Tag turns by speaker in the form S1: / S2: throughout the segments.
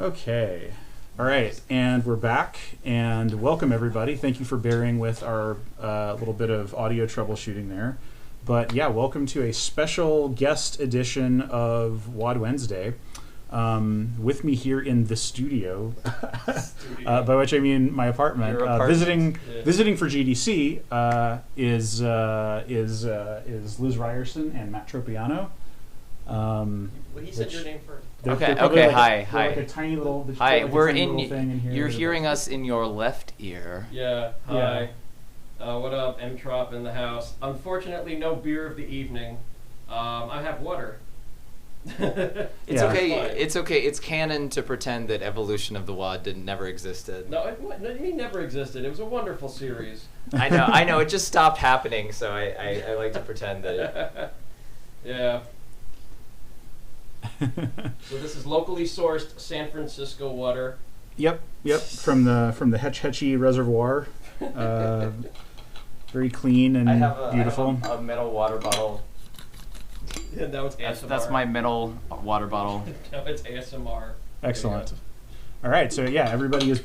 S1: Okay. All right, and we're back, and welcome everybody. Thank you for bearing with our little bit of audio troubleshooting there. But yeah, welcome to a special guest edition of WAD Wednesday. With me here in the studio, by which I mean my apartment, visiting for GDC is Liz Ryerson and Matt Tropiano.
S2: Well, he said your name first.
S3: Okay.
S1: Hi.
S3: Like
S1: a tiny little.
S3: Hi.
S1: Like
S3: We're
S1: tiny
S3: in.
S1: little thing in here.
S3: You're hearing us in your left ear.
S2: Yeah. Hi. What up, M-Trop in the house? Unfortunately, no beer of the evening. I have water.
S3: It's okay. It's okay. It's canon to pretend that evolution of the WAD never existed.
S2: No, it never existed. It was a wonderful series.
S3: I know. It just stopped happening, so I like to pretend that it...
S2: Yeah. So this is locally sourced San Francisco water.
S1: Yep. From the Hetch Hetchy Reservoir. Very clean and beautiful.
S3: I have a metal water bottle.
S2: Yeah, now it's ASMR.
S3: That's my metal water bottle.
S2: Now it's ASMR.
S1: Excellent. All right, so yeah, everybody is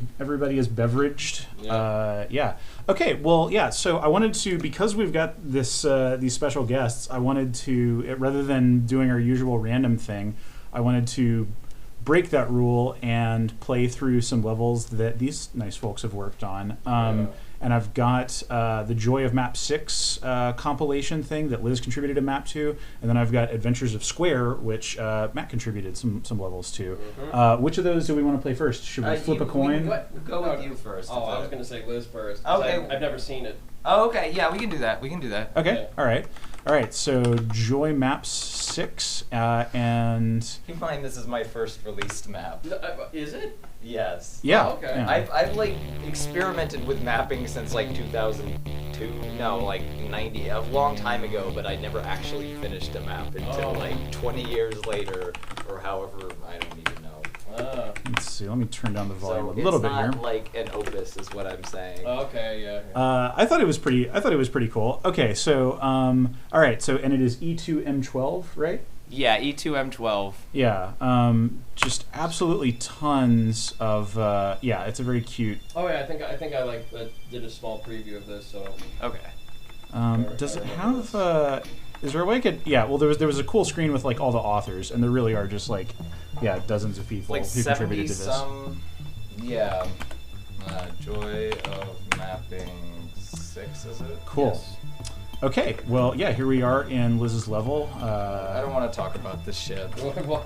S1: beveraged.
S2: Yeah.
S1: Okay. Well, yeah. So I wanted to, because we've got these special guests, I wanted to, rather than doing our usual random thing, I wanted to break that rule and play through some levels that these nice folks have worked on. And I've got the Joy of Map 6 compilation thing that Liz contributed a map to, and then I've got Adventures of Square, which Matt contributed some levels to.
S2: Mm-hmm.
S1: Which of those do we want to play first? Should we flip a coin?
S3: Go with you first.
S2: Oh, I was going to say Liz first.
S3: Okay.
S2: I've never seen it.
S3: Oh, okay. Yeah, we can do that.
S1: Okay.
S2: Yeah.
S1: All right. So Joy Maps 6 and...
S3: Keep in mind this is my first released map.
S2: No, is it?
S3: Yes.
S1: Yeah.
S2: Oh, okay.
S1: Yeah.
S3: I've like experimented with mapping since like 2002. No, like 90, a long time ago, but I never actually finished a map until like 20 years later, or however, I don't even know.
S1: Let's see. Let me turn down the volume
S3: So
S1: a little bit here.
S3: it's not like an opus, is what I'm saying.
S2: Okay, yeah.
S1: I thought it was pretty cool. Okay, so all right. So and it is E2M12, right?
S3: Yeah, E2M12.
S1: Yeah. Just absolutely tons of. Yeah, it's a very cute.
S2: Oh yeah, I think I did a small preview of this. So.
S3: Okay.
S1: Does it have? Is there a way I could? Yeah. Well, there was a cool screen with like all the authors, and there really are just like, yeah, dozens of people
S3: Like
S1: who
S3: 70
S1: contributed to this.
S3: some. Yeah. Joy of Mapping 6, is it?
S1: Cool.
S2: Yes.
S1: Okay. Well, yeah. Here we are in Liz's level.
S3: I don't want to talk about this shit.
S2: Why?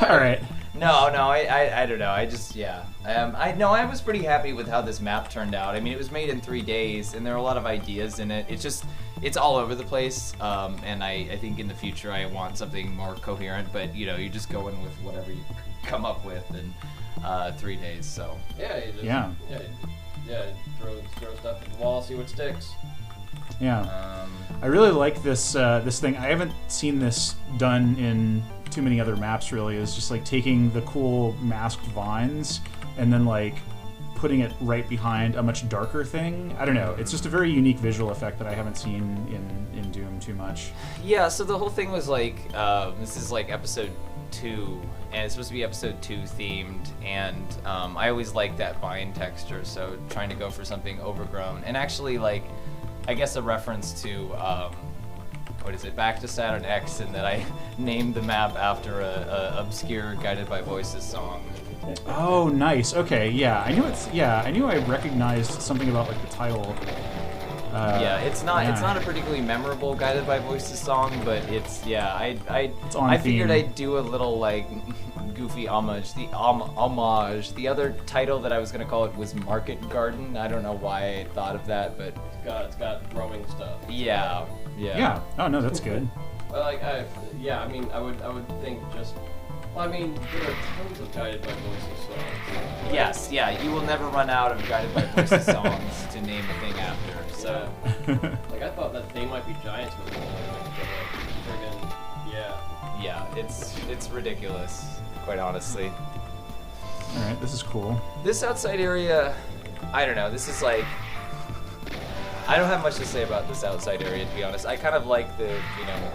S1: All right.
S3: No, I don't know. I just, yeah. I was pretty happy with how this map turned out. I mean, it was made in 3 days, and there are a lot of ideas in it. It's all over the place, and I think in the future I want something more coherent, but, you know, you just go in with whatever you come up with in 3 days, so.
S2: Yeah, you just,
S1: Yeah.
S2: Throw stuff at the wall, see what sticks.
S1: Yeah. I really like this this thing. I haven't seen this done in too many other maps, really. Is just like taking the cool masked vines and then like putting it right behind a much darker thing. I don't know. It's just a very unique visual effect that I haven't seen in Doom too much.
S3: Yeah, so the whole thing was like, this is like episode 2, and it's supposed to be episode 2 themed, and I always like that vine texture, so trying to go for something overgrown. And actually, like, I guess a reference to, what is it, Back to Saturn X, and that I named the map after a obscure Guided by Voices song.
S1: Oh, nice. Okay, yeah. I knew I recognized something about like the title.
S3: Yeah, it's not a particularly memorable Guided by Voices song, but it's I figured I'd do a little like goofy homage. The other title that I was gonna call it was Market Garden. I don't know why I thought of that, but
S2: It's got growing stuff.
S3: Yeah.
S1: Yeah. Oh no, that's good.
S2: Well, I mean, I would think just. Well, I mean, there are tons of Guided by Voices songs.
S3: Yes, yeah, you will never run out of Guided by Voices songs to name a thing after. So,
S2: like I thought that They Might Be Giants was friggin'
S3: yeah, it's ridiculous, quite honestly.
S1: All right, this is cool.
S3: This outside area, I don't know. This is like, I don't have much to say about this outside area, to be honest. I kind of like the, you know,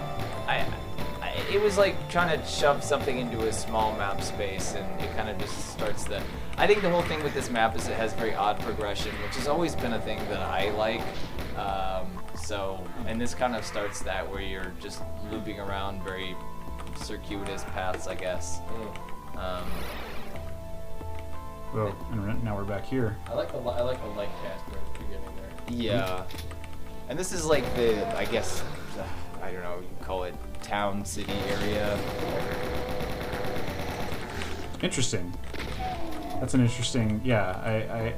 S3: it was like trying to shove something into a small map space, and it kind of just starts the. I think the whole thing with this map is it has very odd progression, which has always been a thing that I like. And this kind of starts that where you're just looping around very circuitous paths, I guess.
S1: Well, and now we're back here.
S2: I like the light caster at the beginning there.
S3: Yeah. And this is like the, I guess, I don't know, you can call it town, city area.
S1: Interesting. That's an interesting, yeah.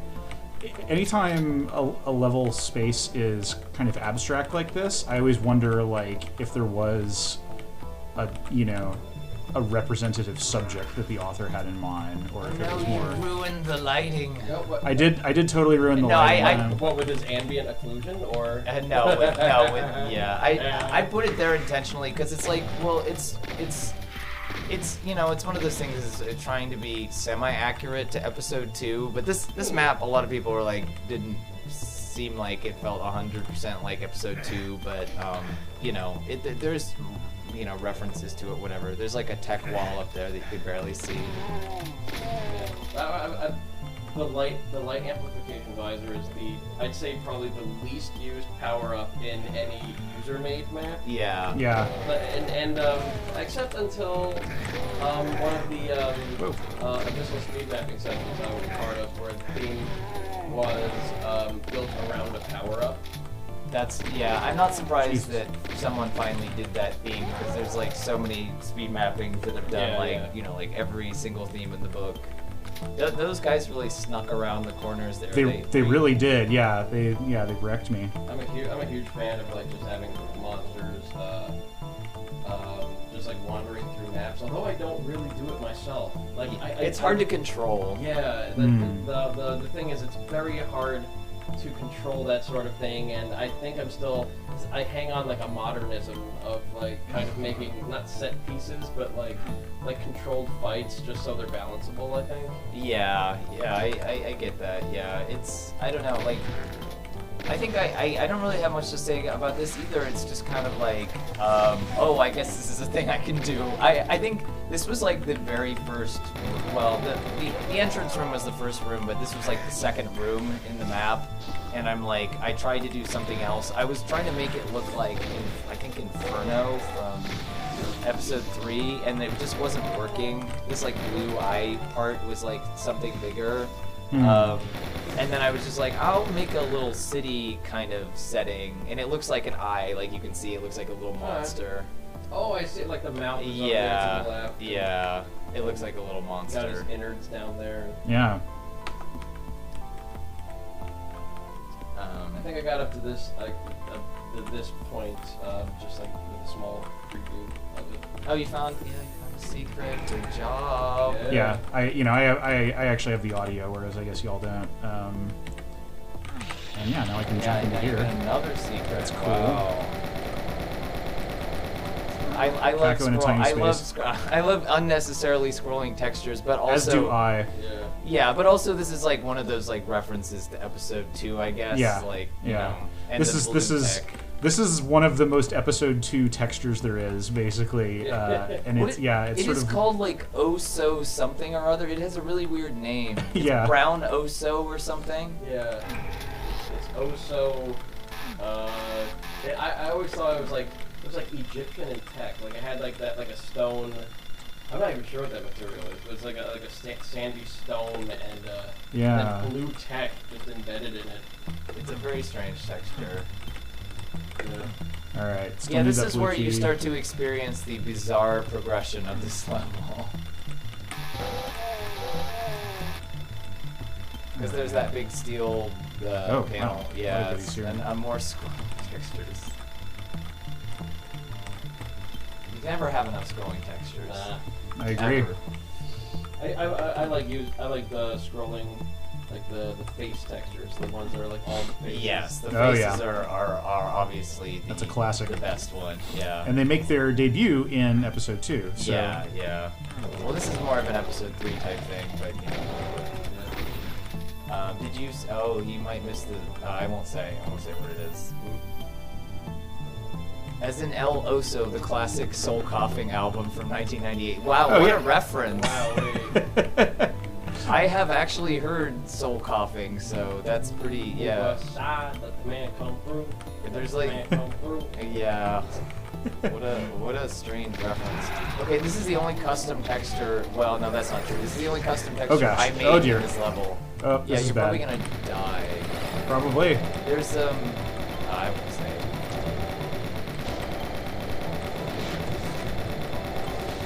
S1: Anytime a level space is kind of abstract like this, I always wonder, like, if there was a representative subject that the author had in mind, or if it was more.
S3: You ruined the lighting.
S2: No,
S1: I did totally ruin the lighting.
S2: What, with his ambient occlusion, or?
S3: I put it there intentionally because it's like, well, it's it's one of those things is trying to be semi-accurate to episode 2, but this map, a lot of people were like, didn't seem like it felt 100% like episode 2, but there's references to it, whatever. There's like a tech wall up there that you could barely see.
S2: The light amplification visor is I'd say probably the least used power up in any user-made map.
S3: Yeah.
S1: Yeah.
S2: Except until one of the abyssal speed mapping sessions I was part of, where the theme was built around a power up.
S3: I'm not surprised that someone finally did that theme, because there's like so many speed mappings that have done like every single theme in the book. Those guys really snuck around the corners there.
S1: They really did. Yeah, they wrecked me.
S2: I'm a huge fan of like just having monsters just like wandering through maps. Although I don't really do it myself. Like
S3: it's hard to control.
S2: Yeah. The thing is, it's very hard to control that sort of thing, and I think I hang on like a modernism of like kind of making not set pieces but like controlled fights just so they're balanceable, I think.
S3: I get that. Yeah, I don't know, like I think I don't really have much to say about this either. It's just kind of like, I guess this is a thing I can do. I think this was like the very first, the entrance room was the first room, but this was like the second room in the map. And I'm like, I tried to do something else. I was trying to make it look like, I think Inferno from episode 3, and it just wasn't working. This like blue eye part was like something bigger. And then I was just like, I'll make a little city kind of setting, and it looks like an eye, like you can see it looks like a little monster.
S2: Oh, I see, like the mouth is up there to the left.
S3: Yeah, it looks like a little monster.
S2: Got his innards down there.
S1: Yeah.
S2: I think I got up to this this point, just like with a small preview of it.
S3: Oh, you found a secret. Good job.
S1: Yeah. I actually have the audio, whereas I guess y'all don't. And yeah, now I can jump into here.
S3: Another secret.
S1: That's cool.
S3: Wow. I love unnecessarily scrolling textures, but also
S1: as do I.
S3: Yeah, but also this is like one of those like references to episode 2, I guess.
S1: Yeah.
S3: Like
S1: And this is one of the most episode 2 textures there is, basically. And it is
S3: called like Oso something or other. It has a really weird name.
S1: Yeah.
S3: Brown Oso or something.
S2: Yeah. It's Oso. I always thought it was like Egyptian in tech. Like it had like that, like a stone. I'm not even sure what that material is, but it's like a sandy stone and blue tech just embedded in it.
S3: It's a very strange texture.
S1: All right.
S3: This is where you start to experience the bizarre progression of this level. Because there's that big steel panel.
S1: Wow.
S3: Yeah, and more scrolling textures. You can never have enough scrolling textures.
S1: I agree.
S2: I like the scrolling, like the face textures, the ones that are like all the faces.
S3: Yes, the faces are obviously
S1: that's a classic,
S3: the best one. Yeah.
S1: And they make their debut in episode 2. So.
S3: Yeah. Well, this is more of an episode 3 type thing, but did you? Oh, you might miss the. I won't say what it is. As in El Oso, the classic soul coughing album from 1998. Wow,
S1: Oh,
S3: what
S1: yeah.
S3: a reference.
S2: Wow, wait.
S3: I have actually heard soul coughing, so that's pretty, yeah.
S2: Side, let the man come through.
S3: There's
S2: Let
S3: like,
S2: the man come through.
S3: yeah. What a strange reference. Okay, this is the only custom texture. Well, no, that's not true. This is the only custom texture
S1: gosh.
S3: I made
S1: Oh, dear.
S3: in this level.
S1: Oh,
S3: Yeah,
S1: this is
S3: you're
S1: bad.
S3: probably gonna die.
S1: Probably.
S3: There's some. I won't say.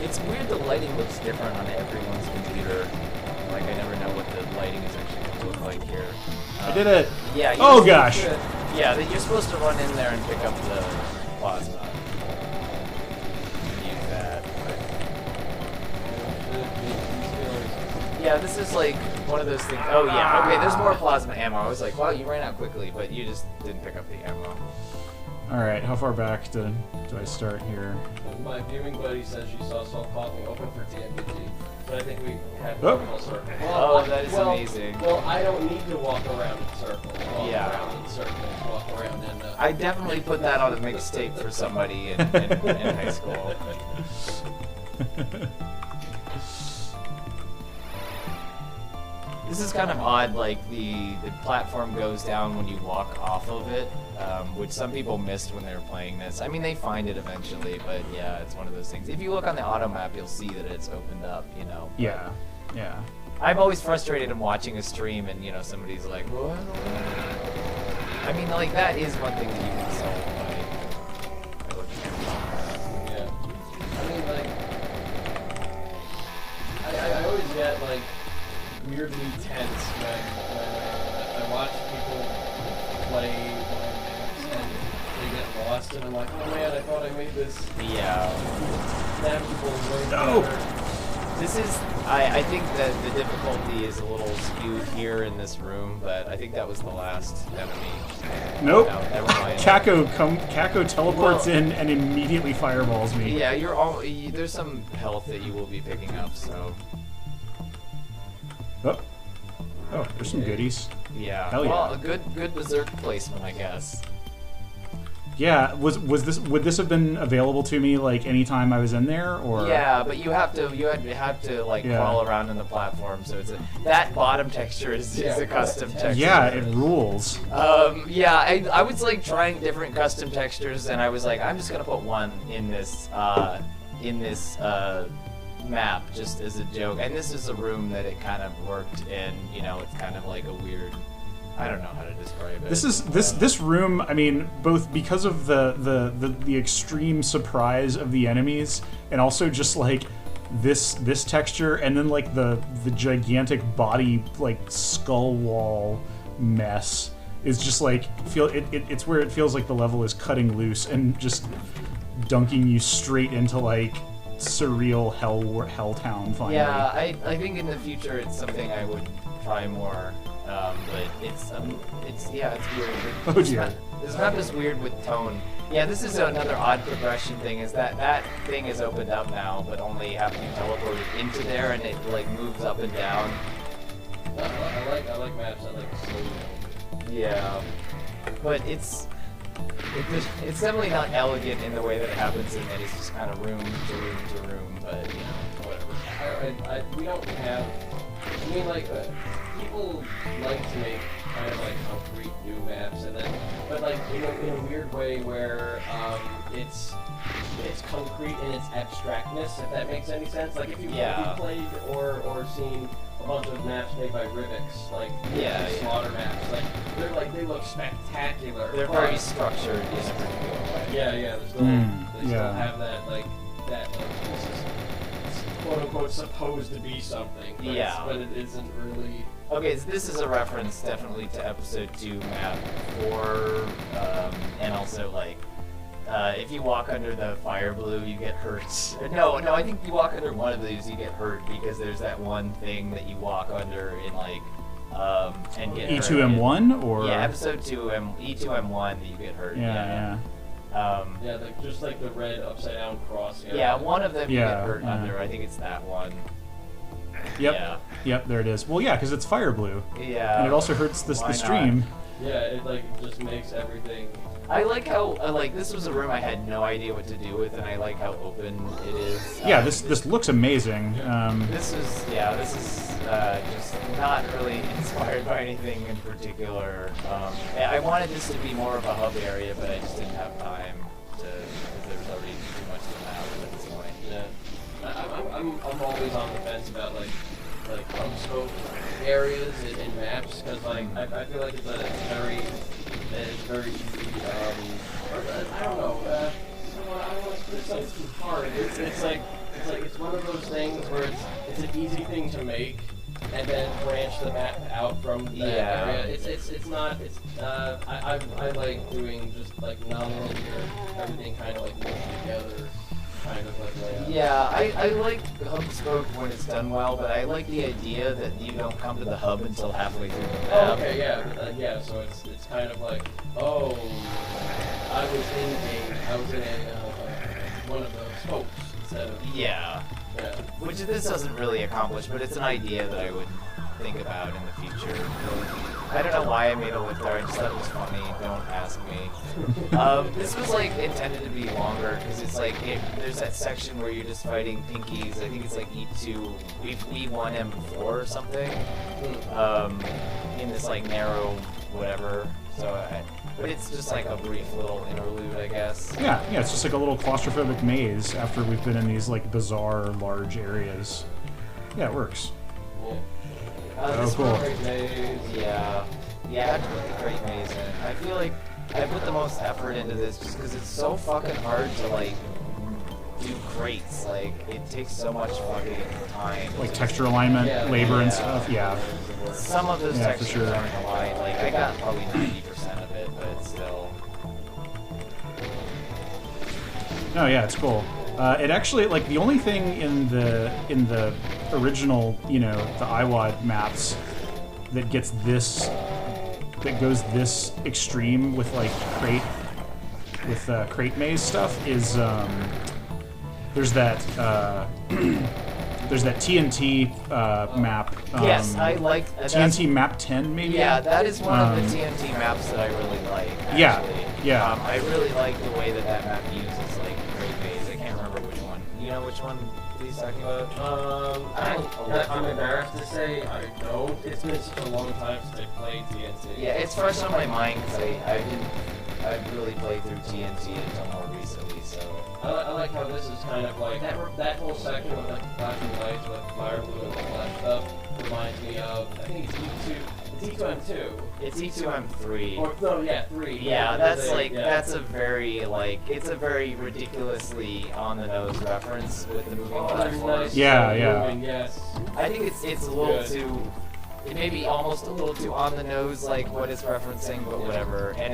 S3: It's weird the lighting looks different on everyone's computer. Like, I never know what the lighting is actually going to look like here.
S1: I did it.
S3: Yeah.
S1: Oh,
S3: supposed
S1: gosh.
S3: to- yeah, you're supposed to run in there and pick up the plasma. Use that. But... Yeah, this is like one of those things. Oh, yeah. Okay, there's more plasma ammo. I was like, wow, you ran out quickly, but you just didn't pick up the ammo.
S1: All right, how far back do I start here?
S2: My viewing buddy says she saw Soul Coughing open for TMBG, but I think we have
S1: Oh.
S2: a full circle.
S3: Oh, that is amazing.
S2: Well, I don't need to walk around in circles. Walk
S3: Yeah.
S2: around in circles. Walk around and.
S3: I definitely put that on a mixtape for somebody in high school. This is kind of odd, like the platform goes down when you walk off of it, which some people missed when they were playing this. I mean, they find it eventually, but yeah, it's one of those things. If you look on the auto map, you'll see that it's opened up, you know. but
S1: Yeah, yeah.
S3: I'm always frustrated in watching a stream and, you know, somebody's like, what? I mean, like, that is one thing that you can solve by looking at it.
S2: Yeah. I mean, like, I always get like weirdly tense when I watch people play maps and they get lost, and I'm like, oh man, I thought I made this
S3: Yeah.
S2: navigable way
S1: No.
S2: better.
S3: This is, I think that the difficulty is a little skewed here in this room, but I think that was the last enemy.
S1: Nope.
S3: No, never mind.
S1: Kako teleports
S3: Well-
S1: in and immediately fireballs me.
S3: Yeah, there's some health that you will be picking up, so.
S1: Oh, there's some goodies.
S3: Yeah.
S1: Hell
S3: well,
S1: yeah.
S3: a good berserk placement, I guess.
S1: Yeah, would this have been available to me like anytime I was in there, or?
S3: Yeah, but you have to like
S1: Yeah.
S3: crawl around in the platform, so that bottom texture is a custom texture.
S1: Yeah, it rules.
S3: Yeah, I was like trying different custom textures, and I was like, I'm just gonna put one in this map just as a joke. And this is a room that it kind of worked in. You know, it's kind of like a weird. I don't know how to describe it.
S1: This room. I mean, both because of the extreme surprise of the enemies, and also just like this texture, and then like the gigantic body like skull wall mess is just like it's where it feels like the level is cutting loose and just dunking you straight into like surreal hell town finally.
S3: Yeah, I think in the future it's something I would try more. But it's weird.
S1: Oh, dear.
S3: This map is weird with tone. Yeah, this is another odd progression thing. Is that thing is opened up now, but only after you teleport it into there, and it like moves up and down.
S2: I like maps. I like slow.
S3: Yeah, but it's definitely not elegant in the way that it happens in it. It's just kind of room to room to room, but you know, whatever.
S2: We don't have. I mean, like, people like to make kind of like concrete new maps, and then, but like in a weird way where it's concrete in its abstractness, if that makes any sense. Like if you played or seen a bunch of maps made by Rivix, like slaughter maps, like they look spectacular.
S3: They're very structured in a particular way.
S2: Yeah, they still have that like this is quote unquote supposed to be something, but it isn't really.
S3: Okay, so this is a reference definitely to episode 2 map 4, and also like if you walk under the fire blue, you get hurt. No, I think you walk under one of these, you get hurt because there's that one thing that you walk under in like and get hurt.
S1: E2M1 or
S3: episode 2 E2M1 that you get hurt.
S1: Yeah.
S2: Just like the red upside down cross.
S3: Yeah, one of them you
S1: Yeah,
S3: get hurt
S1: yeah.
S3: under. I think it's that one.
S1: Yep. Yep, there it is. Well, yeah, because it's fire blue.
S3: Yeah.
S1: And it also hurts the
S3: Why
S1: stream.
S3: not?
S2: Yeah, it like just makes everything.
S3: I like how like this was a room I had no idea what to do with, and I like how open it is.
S1: Yeah, this looks amazing.
S3: This is just not really inspired by anything in particular. I wanted this to be more of a hub area, but I just didn't have time to. Because there was already too much to map at this point.
S2: Yeah, I'm always on the fence about like hub scope areas in maps because like I feel like it's very easy. I don't know. I don't want to put something too hard. It's one of those things where it's an easy thing to make and then branch the map out from that area. It's not. I like doing just like non-linear, everything kind of like moving together. Kind of like layout.
S3: Yeah, I like hub scope when it's done well, but I like the idea that you don't come to the hub until halfway through the map.
S2: Oh, okay, yeah. So it's kind of like, oh, I was in one of the scopes instead of
S3: Yeah. Which this doesn't really accomplish, but it's an idea that I would think about in the future. I don't know why I made a lift there, I just thought it was funny, don't ask me. This was like intended to be longer, because it's like, there's that section where you're just fighting pinkies, I think it's like E2, E1, M4 or something, in this like narrow whatever, but it's just like a brief little interlude, I guess.
S1: Yeah, it's just like a little claustrophobic maze after we've been in these like bizarre large areas. Yeah, it works.
S3: This
S1: cool.
S3: Great Maze, yeah, I had to put the Great Maze in. I feel like I put the most effort into this just because it's so fucking hard to like do crates. Like it takes so much fucking time.
S1: Like texture alignment, labor and stuff. Yeah.
S3: Some of those textures
S1: for sure.
S3: aren't aligned. Like I got probably 90% of it, but it's still.
S1: No, yeah, it's cool. It actually, like, the only thing in the original, the IWAD maps that goes this extreme with like crate maze stuff is there's that TNT map.
S3: Yes, I like
S1: TNT map 10 maybe.
S3: Yeah, that is one of the TNT maps that I really like. Actually.
S1: Yeah.
S3: I really like the way that map uses like Great Maze. I can't remember which one. You know which one he's talking about?
S2: I'm embarrassed to say I don't. It's been such a long time since I played TNT.
S3: Yeah, it's fresh on my mind because I've really played through TNT until more recently. So
S2: I like how this is kind of like that whole section with like the flashing lights with fire blue and all that stuff reminds me of, I think it's E2. It's E2M2.
S3: It's E2M3.
S2: Or no, yeah, 3.
S3: Yeah, that's a very ridiculously on the nose reference with the moving platforms.
S2: Nice.
S1: Yeah.
S2: Moving, yes.
S3: I think it's a little too. It may be almost a little too on the nose, like what it's referencing, but whatever. And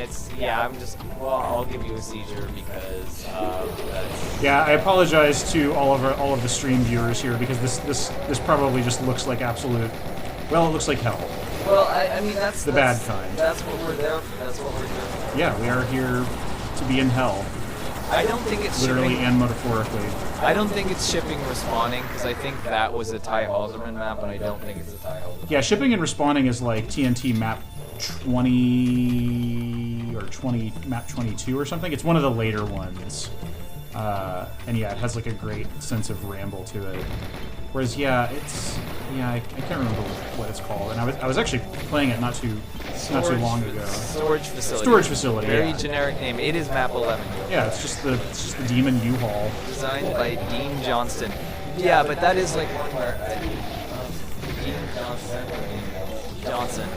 S3: I'll give you a seizure because that's.
S1: Yeah, I apologize to all of the stream viewers here because this probably just looks like absolute. Well, it looks like hell.
S3: Well, I mean that's
S1: the bad kind.
S3: That's what we're there for. That's what we're doing.
S1: Yeah, we are here to be in hell.
S3: I don't think it's
S1: literally
S3: shipping,
S1: and metaphorically.
S3: I don't think it's shipping respawning because I think that was a Ty Halderman map, and I don't think it's a Ty Halderman.
S1: Yeah, shipping and respawning is like TNT map 20 or 20 map 22 or something. It's one of the later ones, and yeah, it has like a great sense of ramble to it. Whereas I can't remember what it's called, and I was actually playing it not too long ago.
S3: Storage facility.
S1: Storage facility.
S3: Very generic name. It is map 11.
S1: Yeah, it's just the Demon U-Haul.
S3: Designed by Dean Johnston. Yeah, but that is like one where Dean Johnson.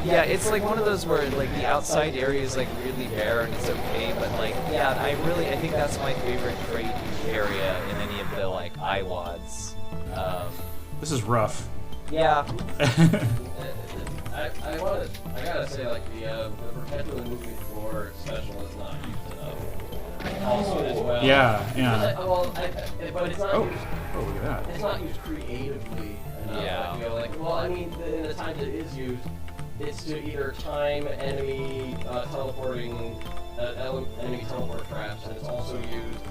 S3: Yeah, it's like one of those where like the outside area is like really bare and it's okay, but like I think that's my favorite crate area in any of the like IWADs.
S1: This is rough.
S3: Yeah.
S2: I gotta say, like, the perpetually moving floor special is not used enough. Also, as well.
S1: Yeah.
S2: But it's not used.
S1: Oh, look at that.
S2: It's not used creatively enough.
S3: Yeah.
S2: In the times it is used, it's to either time enemy teleporting, enemy teleport traps, and it's also used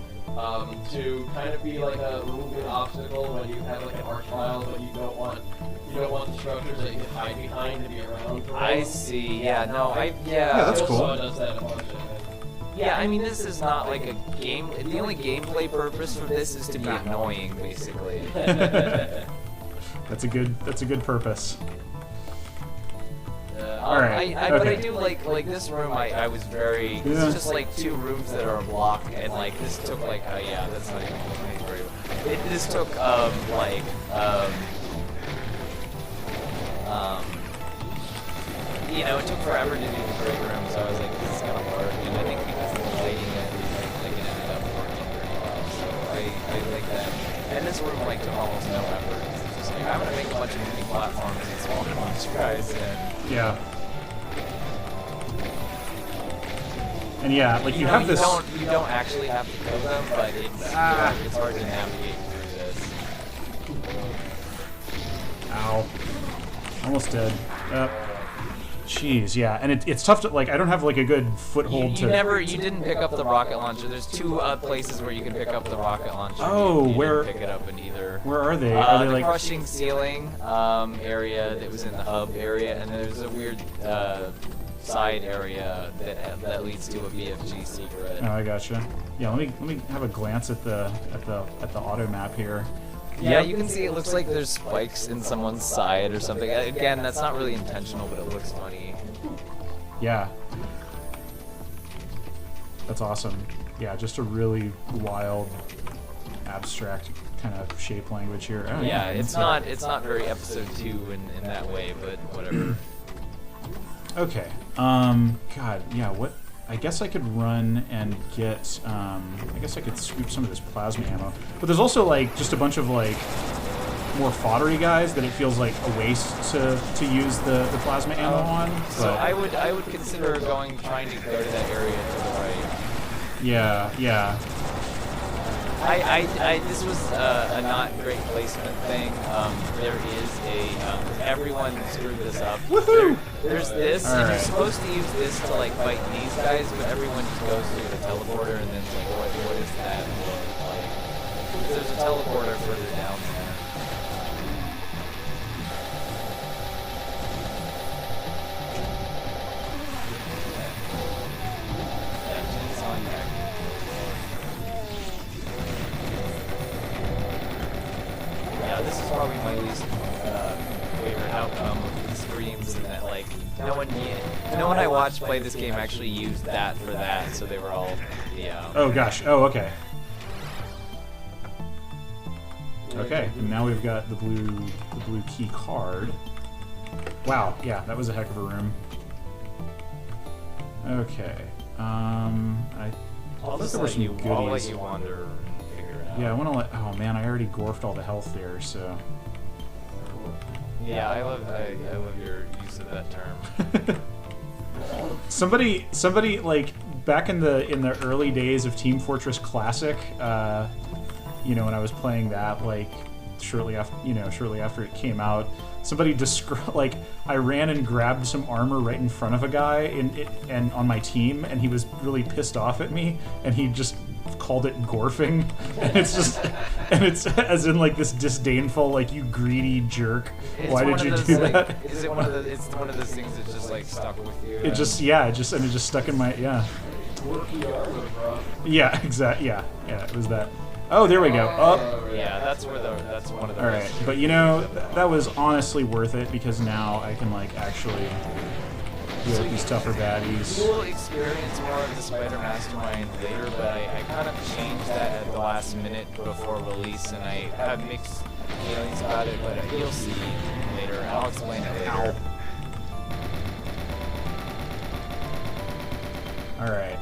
S2: to kind of be like a moving obstacle when you have like an arch file, but you don't want You don't want the structures that you can hide behind to be around. For
S3: I
S2: long.
S3: see. Yeah. No.
S1: Yeah, that's cool.
S2: Saw does that a bunch of it.
S3: Yeah, I mean, this is not like a game. The only gameplay purpose for this is to be annoying, basically.
S1: That's a good purpose.
S3: Alright. But I
S1: okay.
S3: do like this room. I was very. This is just like 2 rooms that are a block, and like this took like. Yeah, that's not even very well. This took you know, it took forever to do the break room, so I was like, this is gonna work. And I think because of the lighting and everything, like it ended up working pretty well. So I like that. And this room like took almost no effort. It's just like I'm gonna make a bunch of moving platforms and spawn a bunch of guys in.
S1: Yeah. And yeah, like you have this.
S3: You don't actually have to kill them, but it's hard to navigate through this.
S1: Ow. Almost dead. Jeez, yeah, and it's tough to like. I don't have like a good foothold
S3: You didn't pick up the rocket launcher. There's 2 places where you can pick up the rocket launcher.
S1: Oh,
S3: you
S1: where?
S3: Didn't pick it up in either.
S1: Where are they? Are they
S3: the
S1: like
S3: crushing ceiling area that was in the hub area, and there's a weird side area that leads to a BFG secret.
S1: Oh, I gotcha. Yeah, let me have a glance at the auto map here.
S3: Yeah, you can see it looks like there's spikes in someone's side or something. Again, that's not really intentional, but it looks funny.
S1: Yeah. That's awesome. Yeah, just a really wild, abstract kind of shape language here. Oh,
S3: Yeah, it's not very episode 2 in that way, but whatever.
S1: Okay. God, yeah, what? I guess I could run and get, I guess I could scoop some of this plasma ammo. But there's also, like, just a bunch of, like, more foddery guys that it feels like a waste to use the plasma ammo on.
S3: So
S1: But
S3: I would consider trying to go to that area to the right.
S1: yeah.
S3: This was a not great placement thing. There is everyone screwed this up.
S1: Woohoo!
S3: There's this,
S1: All
S3: and
S1: right.
S3: you're supposed to use this to like fight these guys, but everyone just goes through the teleporter, and then it's like, what is that look like? There's a teleporter further down there. Yeah, Jin's on deck. Yeah, this is probably my least favorite outcome of the streams, in that like no one I watched play this game actually used that for that, so they were all
S1: Oh gosh. Oh, okay. Okay, and now we've got the blue key card. Wow, yeah, that was a heck of a room. Okay. I thought there were some goodies.
S3: I'll let you wander and figure it out.
S1: Yeah, I want to let. Oh man, I already gorfed all the health there, so.
S3: Yeah, I love your use of that term.
S1: Somebody like back in the early days of Team Fortress Classic, you know, when I was playing that, like shortly after it came out, somebody like I ran and grabbed some armor right in front of a guy and on my team, and he was really pissed off at me, and he just called it gorfing, and it's as in like this disdainful, like, you greedy jerk. Why did you do that?
S3: Is it one of the? It's one of those things that just like stuck with you.
S1: It just stuck in my yeah, exactly. Yeah, it was that. Oh, there we go. Oh.
S3: Yeah, that's one of the.
S1: All right, but you know that was honestly worth it, because now I can like actually deal with these tougher baddies.
S3: You will experience more of the Spider Mastermind later, but I kind of changed that at the last minute before release, and I have mixed feelings about it, but you'll see later. I'll explain it later.
S1: All right.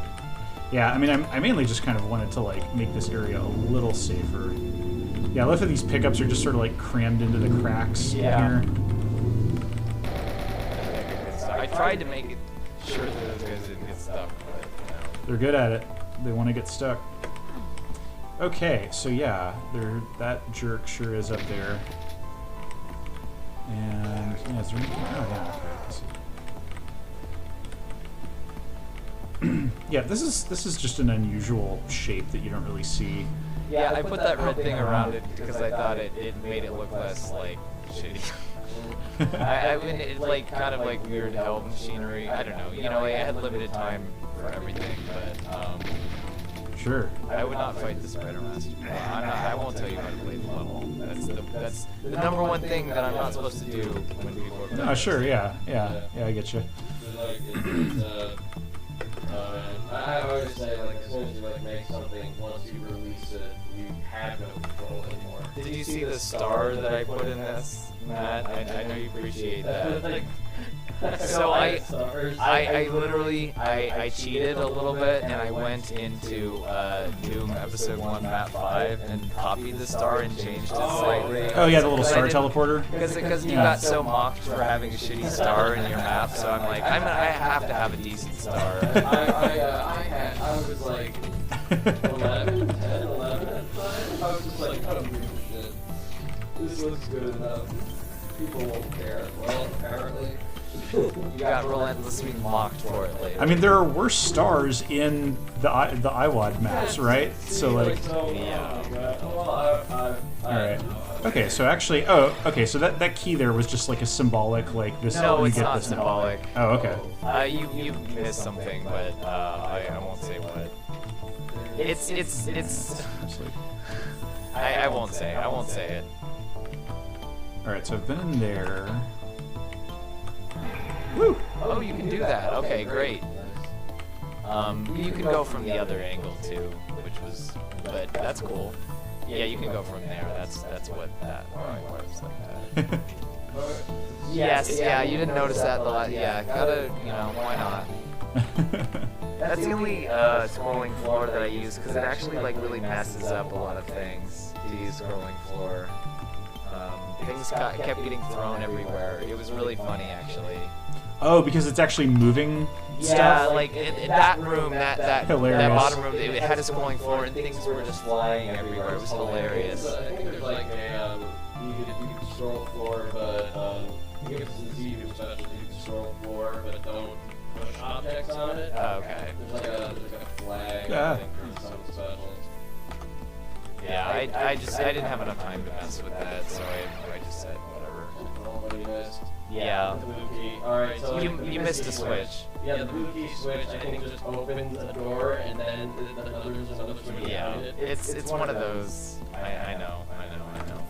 S1: Yeah, I mean, I mainly just kind of wanted to like make this area a little safer. Yeah, I love that these pickups are just sort of like crammed into the cracks
S3: Yeah.
S1: here.
S3: I tried to make it sure that those guys didn't get stuck, but you know.
S1: They're good at it. They want to get stuck. Okay, so yeah, that jerk sure is up there. And yeah, is there anything? Oh yeah, okay. Yeah, this is just an unusual shape that you don't really see.
S3: Yeah, I put that red thing around it because I thought it made it look less like shitty. I mean, it, like kind of like weird hell machinery. I don't know. You know, like, I had limited time for everything, but
S1: Sure.
S3: I would not fight the Spider Master. I won't tell you how to play the level. That's the number one thing that I'm not supposed to do when people are playing.
S1: Oh, sure. Yeah. I get you.
S2: Like, I always say, like, as soon as you like make something, once you release it, you have no control anymore.
S3: Did you see the star that I put in this, Matt? I know you appreciate that. So I literally cheated a little bit, and I went into Doom Episode 1 Map 5 and copied the star and changed it slightly.
S1: Oh yeah, the little star teleporter.
S3: Because you got so mocked for having a shitty star in your map, so I'm like, I have to have a decent star.
S2: I was like 11, 10, 11 at the time. I was just like, I don't give a shit. This looks good enough. People won't care. Well, apparently.
S3: You got relentlessly mocked for it later.
S1: I mean, there are worse stars in the IWAD maps, right? So like,
S3: yeah.
S2: Well,
S1: all right. Okay, so actually, so that key there was just like a symbolic, like this.
S3: No,
S1: you
S3: it's
S1: get
S3: not
S1: this
S3: symbolic.
S1: Oh, okay.
S3: You missed something, but I won't say what. It's. I won't say. I won't say it.
S1: All right, so I've been in there.
S3: Woo! Oh, you can do that. Okay, great. You can go from the other angle too, but that's cool. Yeah, you can go from there. That's what that was like that. Yes, yeah, you didn't notice that the last. Yeah, gotta, why not? That's the only scrolling floor that I use because it actually like really messes up a lot of things. To use scrolling floor. Things kept getting thrown everywhere. It was really funny actually.
S1: Oh, because it's actually moving stuff?
S3: Yeah, like in that room, that bottom room, it had a scrolling floor and things were just flying everywhere. It was hilarious.
S2: I think there's like a, you can scroll floor, but I think it's the Z special, you can scroll floor, but don't push objects on it.
S3: Oh, okay.
S2: There's like a flag,
S1: Yeah.
S2: I think, or something special.
S3: Yeah, I didn't have enough time to mess with that, so I just said whatever.
S2: What do you missed?
S3: Yeah.
S2: The blue key. Alright, so
S3: You missed a switch.
S2: Yeah, the blue key switch, I think, just opens a door, and then there's another switch
S3: Yeah,
S2: behind it.
S3: it's one of those. I know.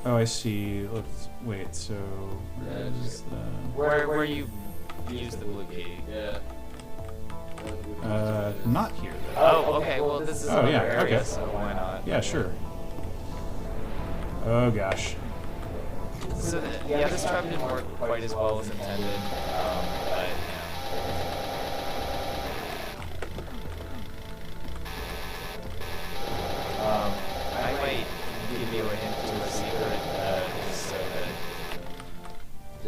S1: Oh, I see. Let's wait. So
S2: Yeah, just
S3: Where you use the blue key.
S2: Yeah.
S1: not here though.
S3: Oh, okay. Well, this is
S1: Oh,
S3: another
S1: yeah,
S3: area,
S1: okay.
S3: so why not?
S1: Yeah, sure. Oh gosh.
S3: So yeah, this trap didn't work quite as well as intended, but I might give you a hint to a secret,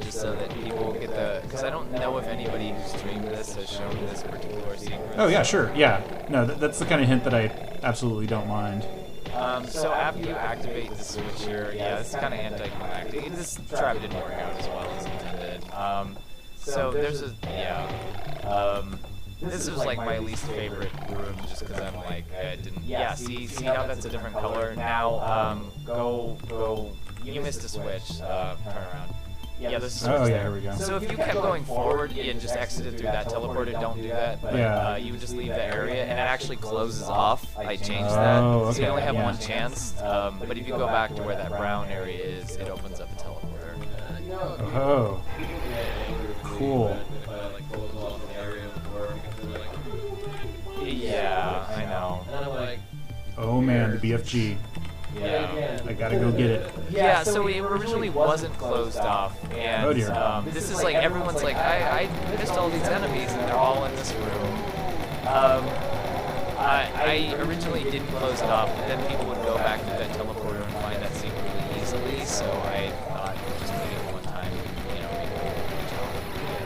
S3: just so that people will get the, because I don't know if anybody who streamed this has shown this particular secret.
S1: Oh yeah, sure. Yeah. No, that's the kind of hint that I absolutely don't mind.
S3: So after you activate the switch here, yeah, it's kind of anticlimactic. This trap didn't work out as well as intended. So there's a, this was like my least favorite room just because I'm like, I didn't, yeah, see how that's a different color? Now, go, you missed a switch, turn around. Yeah, there's a switch
S1: Oh yeah,
S3: there.
S1: here we go.
S3: So if you kept going forward and just exited through that teleported, don't do that. But
S1: Yeah.
S3: you would just leave the area, and it actually closes off. I changed that.
S1: Oh,
S3: So you
S1: okay,
S3: only have
S1: yeah.
S3: one chance. But if you go back to where that brown area is, it opens up a teleporter.
S1: Oh. Cool.
S2: If I like close off an area before, because they're like,
S3: Yeah, I know.
S2: and I'm like,
S1: Oh man, the BFG.
S3: Yeah.
S1: I gotta go get it.
S3: Yeah, so it originally wasn't closed off, and
S1: Oh, dear.
S3: This is like everyone's like, I missed all these enemies, and they're all in this room. I originally didn't close it off, but then people would go back to that teleporter and find that secret really easily. So I thought just doing it one time,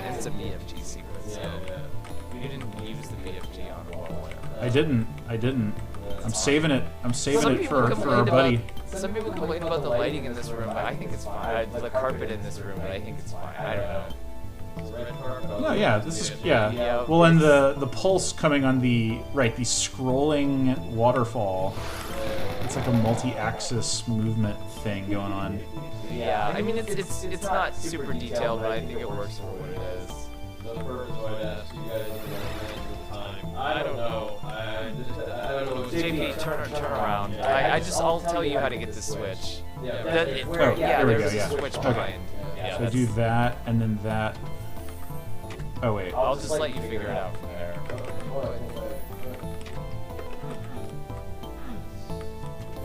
S3: and it's a BFG secret. So you didn't use the BFG on the wall, whatever.
S1: I didn't. I'm saving it. I'm saving
S3: Some
S1: it
S3: people
S1: for our
S3: complained
S1: buddy.
S3: Some people complain about the lighting in this room, but I think it's fine. The carpet in this room, but I think it's fine. I don't know.
S1: No, yeah, this is yeah.
S3: Yeah.
S1: Well, and the pulse coming on the scrolling waterfall. it's like a multi-axis movement thing going on.
S3: Yeah, I mean it's not super detailed, but I think it works for what it is.
S2: The purpose why I asked you guys at the time. I don't know. I don't know.
S3: JP, turn around. I'll tell you how to get the switch.
S2: Yeah.
S1: There we go,
S3: There's
S1: yeah.
S3: a switch
S1: Okay.
S3: behind. Yeah,
S1: So do that, and then that. Oh wait.
S3: I'll just let you figure it out from there.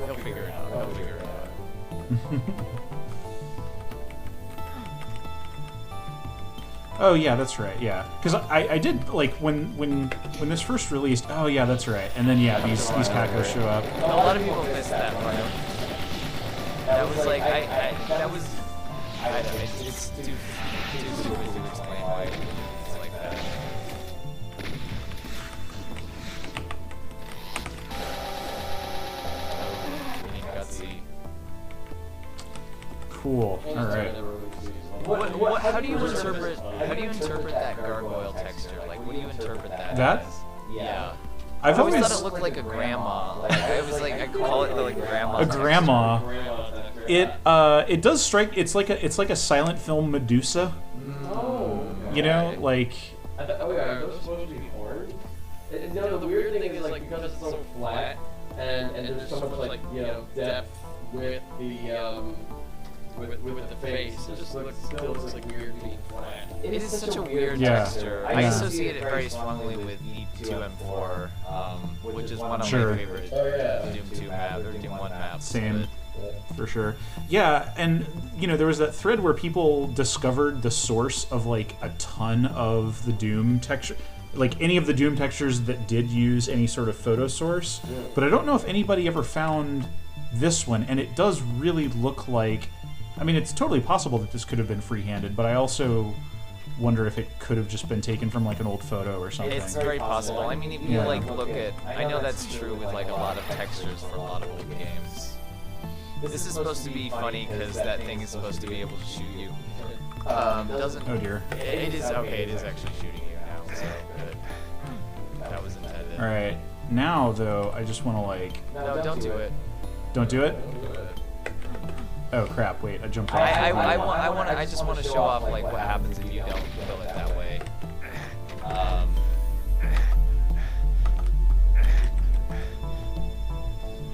S3: He'll figure it out.
S1: Oh yeah, that's right. Yeah, because I did like when this first released. Oh yeah, that's right. And then yeah, these cacos show up.
S3: A lot of people missed that part. That was like I don't know. It's too stupid to explain why it's like that. Oh, we need gutsy.
S1: Cool. All right.
S3: How do you interpret that gargoyle texture? Like, what do you interpret that?
S1: That?
S3: As? Yeah.
S1: I've
S3: I always
S1: always
S3: thought it looked like a grandma. Like I call it the like grandma.
S1: a
S3: texture.
S1: grandma. It does strike. It's like a silent film Medusa.
S2: Oh.
S1: You know, like.
S2: Oh yeah, are those supposed to be horns? No, the weird thing is like because it's so flat and there's so much like depth with the with the face, it just still looks like weird being flat.
S3: It is such a weird
S1: Yeah.
S3: texture. I associate it very strongly with E2M4, which is one of
S1: Sure.
S3: my favorite Doom 2 maps or Doom 1 maps.
S1: Same. For sure. Yeah, and there was that thread where people discovered the source of like a ton of the Doom texture, like any of the Doom textures that did use any sort of photo source. But I don't know if anybody ever found this one, and it does really look like. I mean, it's totally possible that this could have been free-handed, but I also wonder if it could have just been taken from like an old photo or something.
S3: It's very possible. I mean, if you like look at, I know that's true with like a lot of textures for a lot of old games. This is supposed to be funny because that thing is supposed to be able to shoot you. Doesn't.
S1: Oh dear.
S3: It is okay. It is actually shooting you now. So good. That was intended.
S1: All right. Now though, I just want to like.
S3: No, don't do it.
S1: Don't do it. Oh crap! Wait, I jumped off.
S3: I just want to show off like what happens if you don't kill it that way.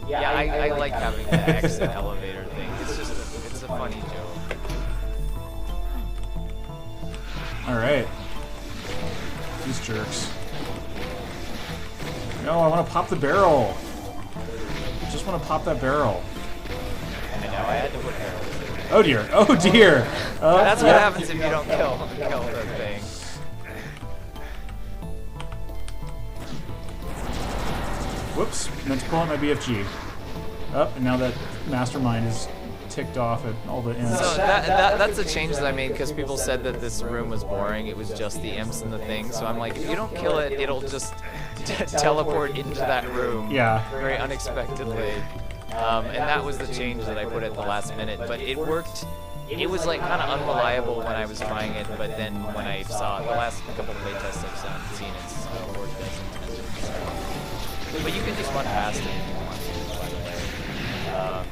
S3: Yeah, I like having the exit elevator thing. It's a funny joke.
S1: All right. These jerks. No, I want to pop the barrel. I just want to pop that barrel.
S3: I know, I had to put arrows in.
S1: Oh dear. Oh dear.
S3: That's what happens if you don't kill the thing.
S1: Whoops. Meant to pull out my BFG. Oh, and now that Mastermind is ticked off at all the ends.
S3: So that's a change that I made because people said that this room was boring. It was just the imps and the thing. So I'm like, if you don't kill it, it'll just teleport into that room.
S1: Yeah.
S3: Very unexpectedly. And that was the change that I put at the last minute. But it worked. It was like kind of unreliable when I was trying it, but then when I saw it, the last couple playtests I've seen, it's worked as intended. So. But you can just run past it if you want to, by the way.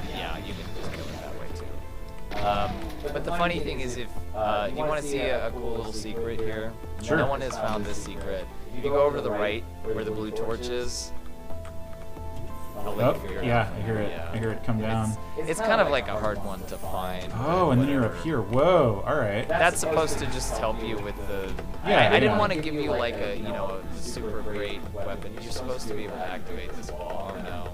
S3: Yeah, you can just kill it that way too. But the funny thing is, if you want to see a cool little secret here,
S1: Sure.
S3: No one has found this secret. If you go over to the right, where the blue torch is, I'll let you figure it
S1: yeah,
S3: out.
S1: I hear it.
S3: Yeah.
S1: I hear it come down.
S3: It's kind of like a hard one to find.
S1: Oh, and then you're up here. Whoa. All right.
S3: That's supposed to just help you with the.
S1: Yeah,
S3: I didn't
S1: yeah.
S3: want to give you like a a super great weapon. You're supposed to be able to activate this wall. Oh no.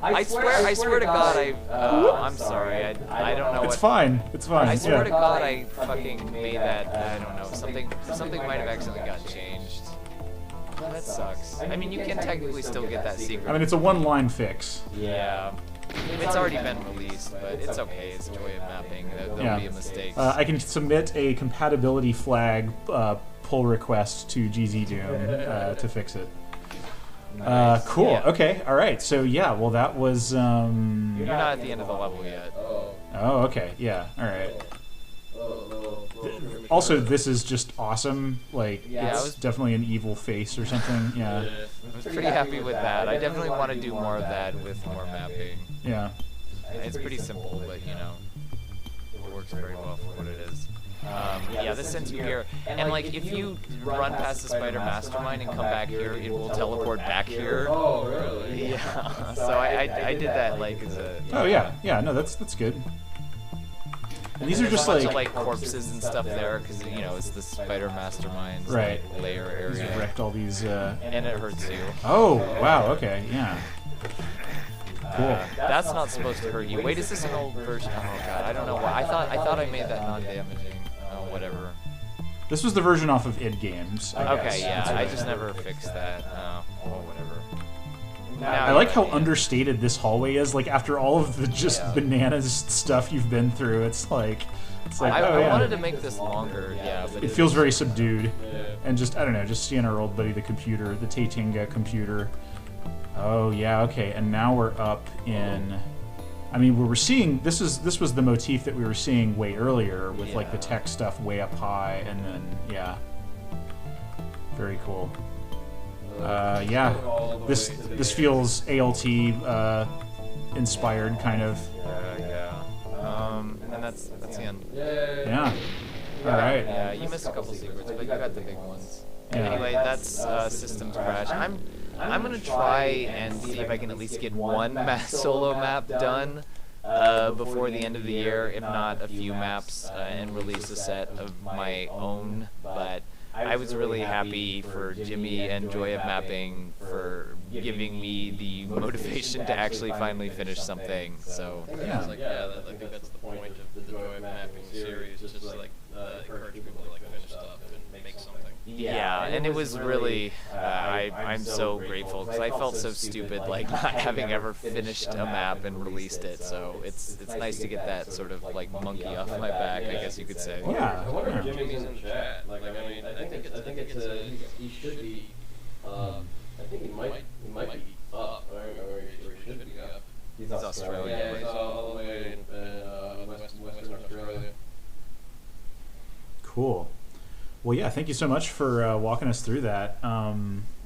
S3: I swear to God, I'm sorry. I don't know.
S1: It's fine. It's fine.
S3: I swear
S1: yeah.
S3: to God, I fucking made that. I don't know. Something might have accidentally got changed. That sucks. I mean, you can technically still get that secret.
S1: I mean, it's a one-line fix.
S3: Yeah. It's already been released, but it's okay. It's a way of mapping. There'll be a mistake.
S1: I can submit a compatibility flag pull request to GZ Doom to fix it.
S3: Nice.
S1: Cool.
S3: Yeah.
S1: Okay. All right. So yeah. Well, that was.
S3: You're not at the end of the level yet.
S1: Oh. Okay. Yeah. All right. Also, this is just awesome. Like,
S3: Yeah,
S1: it's definitely an evil face or something. Yeah.
S3: It was pretty happy with that. I definitely want to do more of that with more mapping.
S1: Yeah.
S3: It's pretty simple, but you know, it works very well for what it is. Yeah, this sends you here, and like if you run past the spider mastermind and come back here, it will teleport back here.
S2: Oh, really?
S3: Yeah. So I did that like as a.
S1: Oh yeah, yeah. No, that's good. And these are just
S3: a bunch of, like corpses and stuff there, because you know it's the spider mastermind's
S1: right
S3: like, layer
S1: He's
S3: area.
S1: wrecked all these.
S3: And it hurts you.
S1: Oh wow. Okay. Yeah. Cool.
S3: That's not supposed to hurt you. Wait, is this an old version? Oh god, I don't know why. I thought I made that non-damaging. Oh, whatever.
S1: This was the version off of id Games. I guess.
S3: Okay, yeah,
S1: That's
S3: I
S1: right.
S3: just never fixed that. Oh, whatever.
S1: I like how understated this hallway is. Like after all of the just bananas stuff you've been through, it's like
S3: I wanted to make this longer, yeah, but
S1: it feels very subdued, and just I don't know, just seeing our old buddy the computer, the Tatinga computer. Oh yeah, okay, and now we're up in. I mean, we're seeing this was the motif that we were seeing way earlier with like the tech stuff way up high, and then yeah, very cool. Yeah, this feels ALT inspired kind of.
S3: And then that's the end.
S1: Yeah. All right.
S3: Yeah, you missed a couple secrets, but you got the big ones.
S1: Yeah.
S3: Anyway, that's Systems Crash. I'm gonna try and see if I can at least get one solo map done before the end of the year, if not a few maps, and release a set of my own. But I was really happy for Jimmy and Joy of Mapping for giving me the motivation to actually finally finish something. So
S1: Yeah.
S2: I think that's the point of the Joy of Mapping series, just like encourage people to like finish stuff and make something.
S3: yeah, and it was really I'm so grateful because I felt so stupid like not having ever finished a map and released it. So it's nice to get that sort of like monkey off my back, I guess you could say.
S1: Yeah.
S2: I wonder if Jimmy's in the chat. Like, I mean, I think he should be. I think he might be up, or he should be up.
S3: He's Australian.
S2: Yeah, he's all the way in Western Australia.
S1: Cool. Well, yeah. Thank you so much for walking us through that.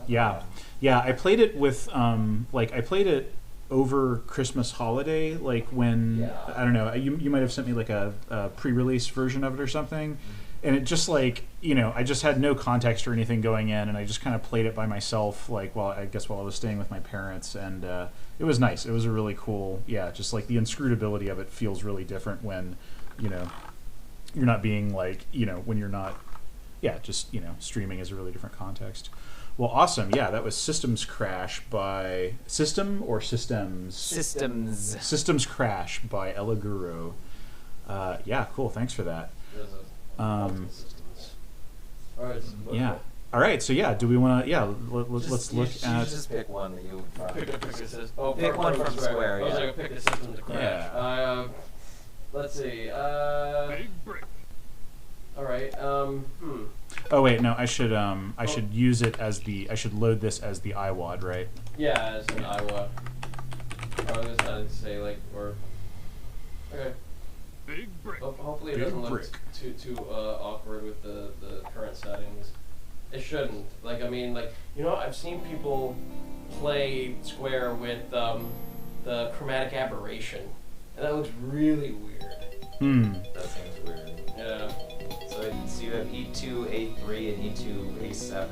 S1: Yeah. I played it with I played it over Christmas holiday, like when I don't know. You might have sent me like a pre-release version of it or something. And it just like, you know, I just had no context or anything going in, and I just kind of played it by myself, like, while I was staying with my parents, and it was nice. It was a really cool, just like the inscrutability of it feels really different when, you know, you're not being like, you know, when you're not, just, you know, streaming is a really different context. Well, awesome. Yeah, that was Systems Crash by System or Systems? Systems Crash by Elaguro. Yeah, cool. Thanks for that. Yeah. All right. So do we want to? Let's look at.
S3: Just pick one that you would
S2: Pick
S3: one from Square.
S2: I was gonna pick the system to crash.
S1: Yeah.
S2: Let's see. All right.
S1: Oh wait, no. I should use it as the. I should load this as the iWAD, right?
S2: Yeah, as an Iowa. I was gonna say like okay.
S4: Big brick.
S2: Hopefully it doesn't look too awkward with the current settings. It shouldn't. Like, I mean, like, you know, I've seen people play Square with the chromatic aberration, and that looks really weird.
S3: That seems weird.
S2: Yeah.
S3: So you have E2, A3, and E2, A7,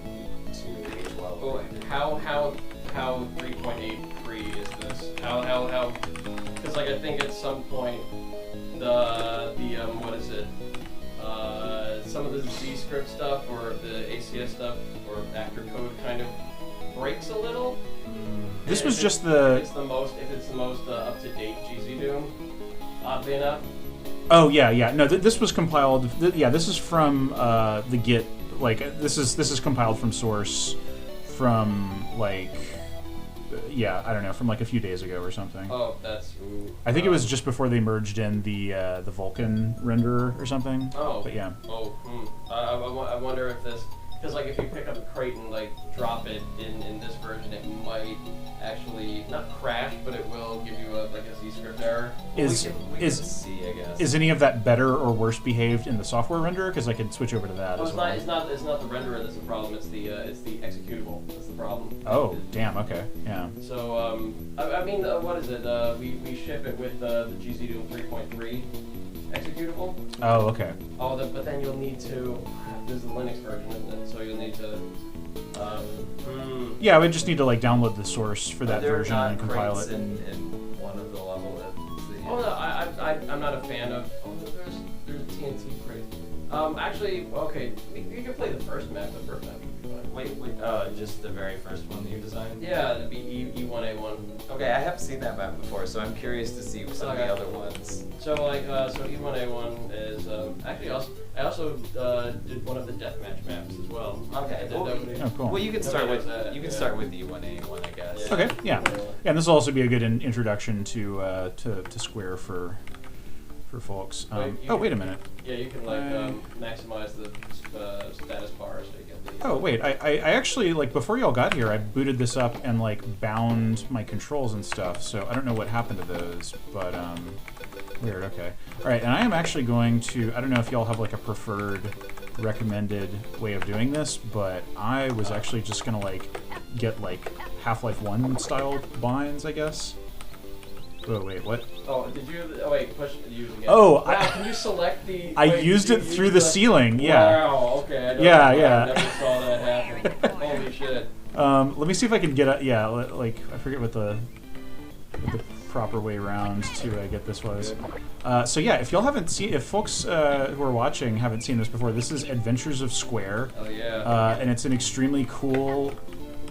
S3: and E2, A12.
S2: Oh, how 3.83 is this? How? Because like I think at some point the what is it? Some of the Z script stuff or the ACS stuff or actor code kind of breaks a little.
S1: This was just
S2: if it's the most up to date GZ Doom, oddly enough.
S1: Oh yeah. No, this was compiled. This is from the Git. Like this is compiled from source, from like. I don't know, from like a few days ago or something.
S2: Oh, that's.
S1: I think it was just before they merged in the Vulkan renderer or something.
S2: Oh.
S1: But yeah.
S2: Oh. I wonder if this, because like if you pick up a crate and like drop it in this version, it might actually not crash, but it will give you a Z script error.
S3: We can see, I guess.
S1: is any of that better or worse behaved in the software renderer? Because I could switch over to that as well.
S2: It's not the renderer that's the problem. It's the executable that's the problem.
S1: Oh, damn. Okay. Yeah.
S2: So I mean, what is it? We ship it with the GZDoom 3.3 executable.
S1: Oh, okay.
S2: Oh, but then you'll need to. There's the Linux version, isn't it? So you'll need to.
S1: Yeah, we just need to like download the source for that
S3: There
S1: version
S3: are
S1: and
S3: not
S1: compile
S3: crates
S1: it.
S3: in one of the level.
S2: Oh no, I'm not a fan of. Oh, there's a TNT crate. Actually, okay, you can play the first map. The first map would be fine.
S3: Wait, just the very first one that you designed?
S2: Yeah, it'd be E1A1.
S3: Okay, I haven't seen that map before, so I'm curious to see some of the other ones.
S2: So so E1A1 is actually I also did one of the deathmatch maps as well.
S3: Okay.
S1: Oh, cool.
S3: Well, you can start with
S2: that,
S3: start with the E1A1, I guess.
S1: Okay. Yeah. And this will also be a good introduction to Square for folks. Wait a minute.
S2: Yeah, you can like maximize the status bar so you get the.
S1: Oh wait, I actually like before y'all got here, I booted this up and like bound my controls and stuff. So I don't know what happened to those, but weird. Okay. All right, and I am actually going to. I don't know if y'all have like a preferred, recommended way of doing this, but I was actually just gonna like get like Half-Life 1 style binds, I guess. Oh wait, what?
S2: Oh, did you? Oh wait, push use again.
S1: Oh,
S2: wow, can you select the?
S1: I used it through the ceiling. Yeah.
S2: Wow. Okay.
S1: Yeah.
S2: I never saw that happen. Holy shit.
S1: Let me see if I can get a. Yeah, like I forget what the proper way around to get this was. So yeah, if y'all haven't seen, if folks who are watching haven't seen this before, this is Adventures of Square.
S2: Oh yeah.
S1: And it's an extremely cool,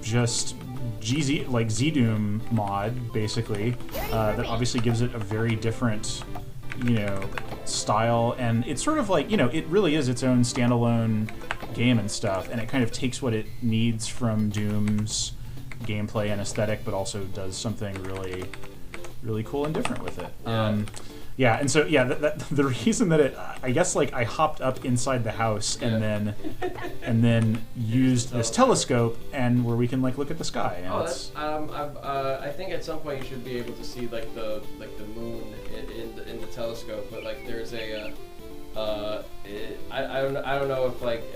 S1: just ZDoom mod basically that obviously gives it a very different, style, and it's sort of like it really is its own standalone game and stuff, and it kind of takes what it needs from Doom's gameplay and aesthetic, but also does something really, really cool and different with it.
S2: Yeah.
S1: And so the reason that I guess like I hopped up inside the house and then used this telescope and where we can like look at the sky. And
S2: I think at some point you should be able to see like the moon in the telescope, but like there's a I don't know if like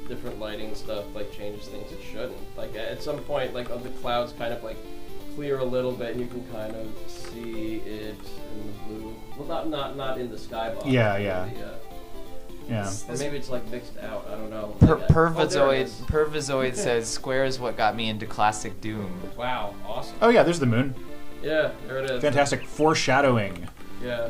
S2: different lighting stuff like changes things. It shouldn't. Like at some point like the clouds kind of like clear a little bit and you can kind of see it in the blue. Well, not in the skybox.
S1: Yeah.
S2: Or maybe it's like mixed out. I don't know.
S3: Pervisoid says Square is what got me into classic Doom.
S2: Wow, awesome.
S1: Oh yeah, there's the moon.
S2: Yeah, there it is.
S1: Fantastic foreshadowing.
S2: Yeah.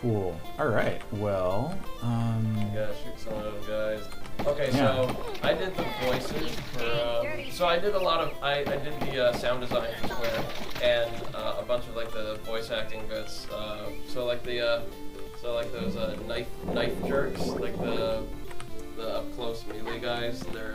S1: Cool. All right. Well.
S2: Yeah, shoot some of those guys. Okay, so I did the voices for. So I did a lot of. I did the sound design for Square and a bunch of like the voice acting bits. So like those knife jerks, like the up close melee guys. They're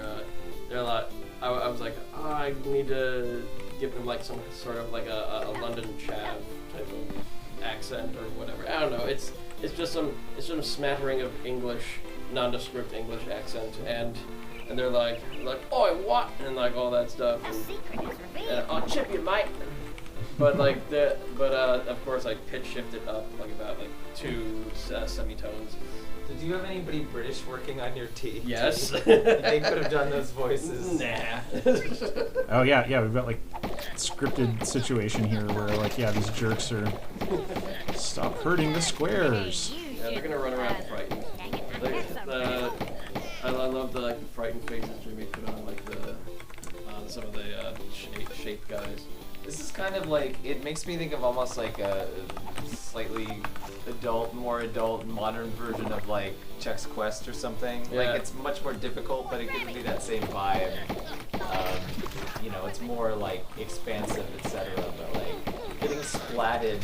S2: a lot. I was like, I need to give them like some sort of like a London chav type of accent or whatever. I don't know. It's just some smattering of English, nondescript English accent, and they're like, oi, what, and like all that stuff, and I'll chip you, mate. But like of course I pitch shifted up like about like 2 semitones.
S3: Did you have anybody British working on your team?
S2: Yes.
S3: They could have done those voices.
S2: Nah.
S1: Oh yeah, we've got like scripted situation here where like these jerks are stop hurting the squares.
S2: Yeah, they're gonna run around frightened. I love the like the frightened faces Jimmy put on like some of the shape guys.
S3: This is kind of like, it makes me think of almost like a slightly more adult, modern version of like Chex Quest or something.
S2: Yeah.
S3: Like it's much more difficult, but it gives me that same vibe. It's more like expansive, etc. But like getting splatted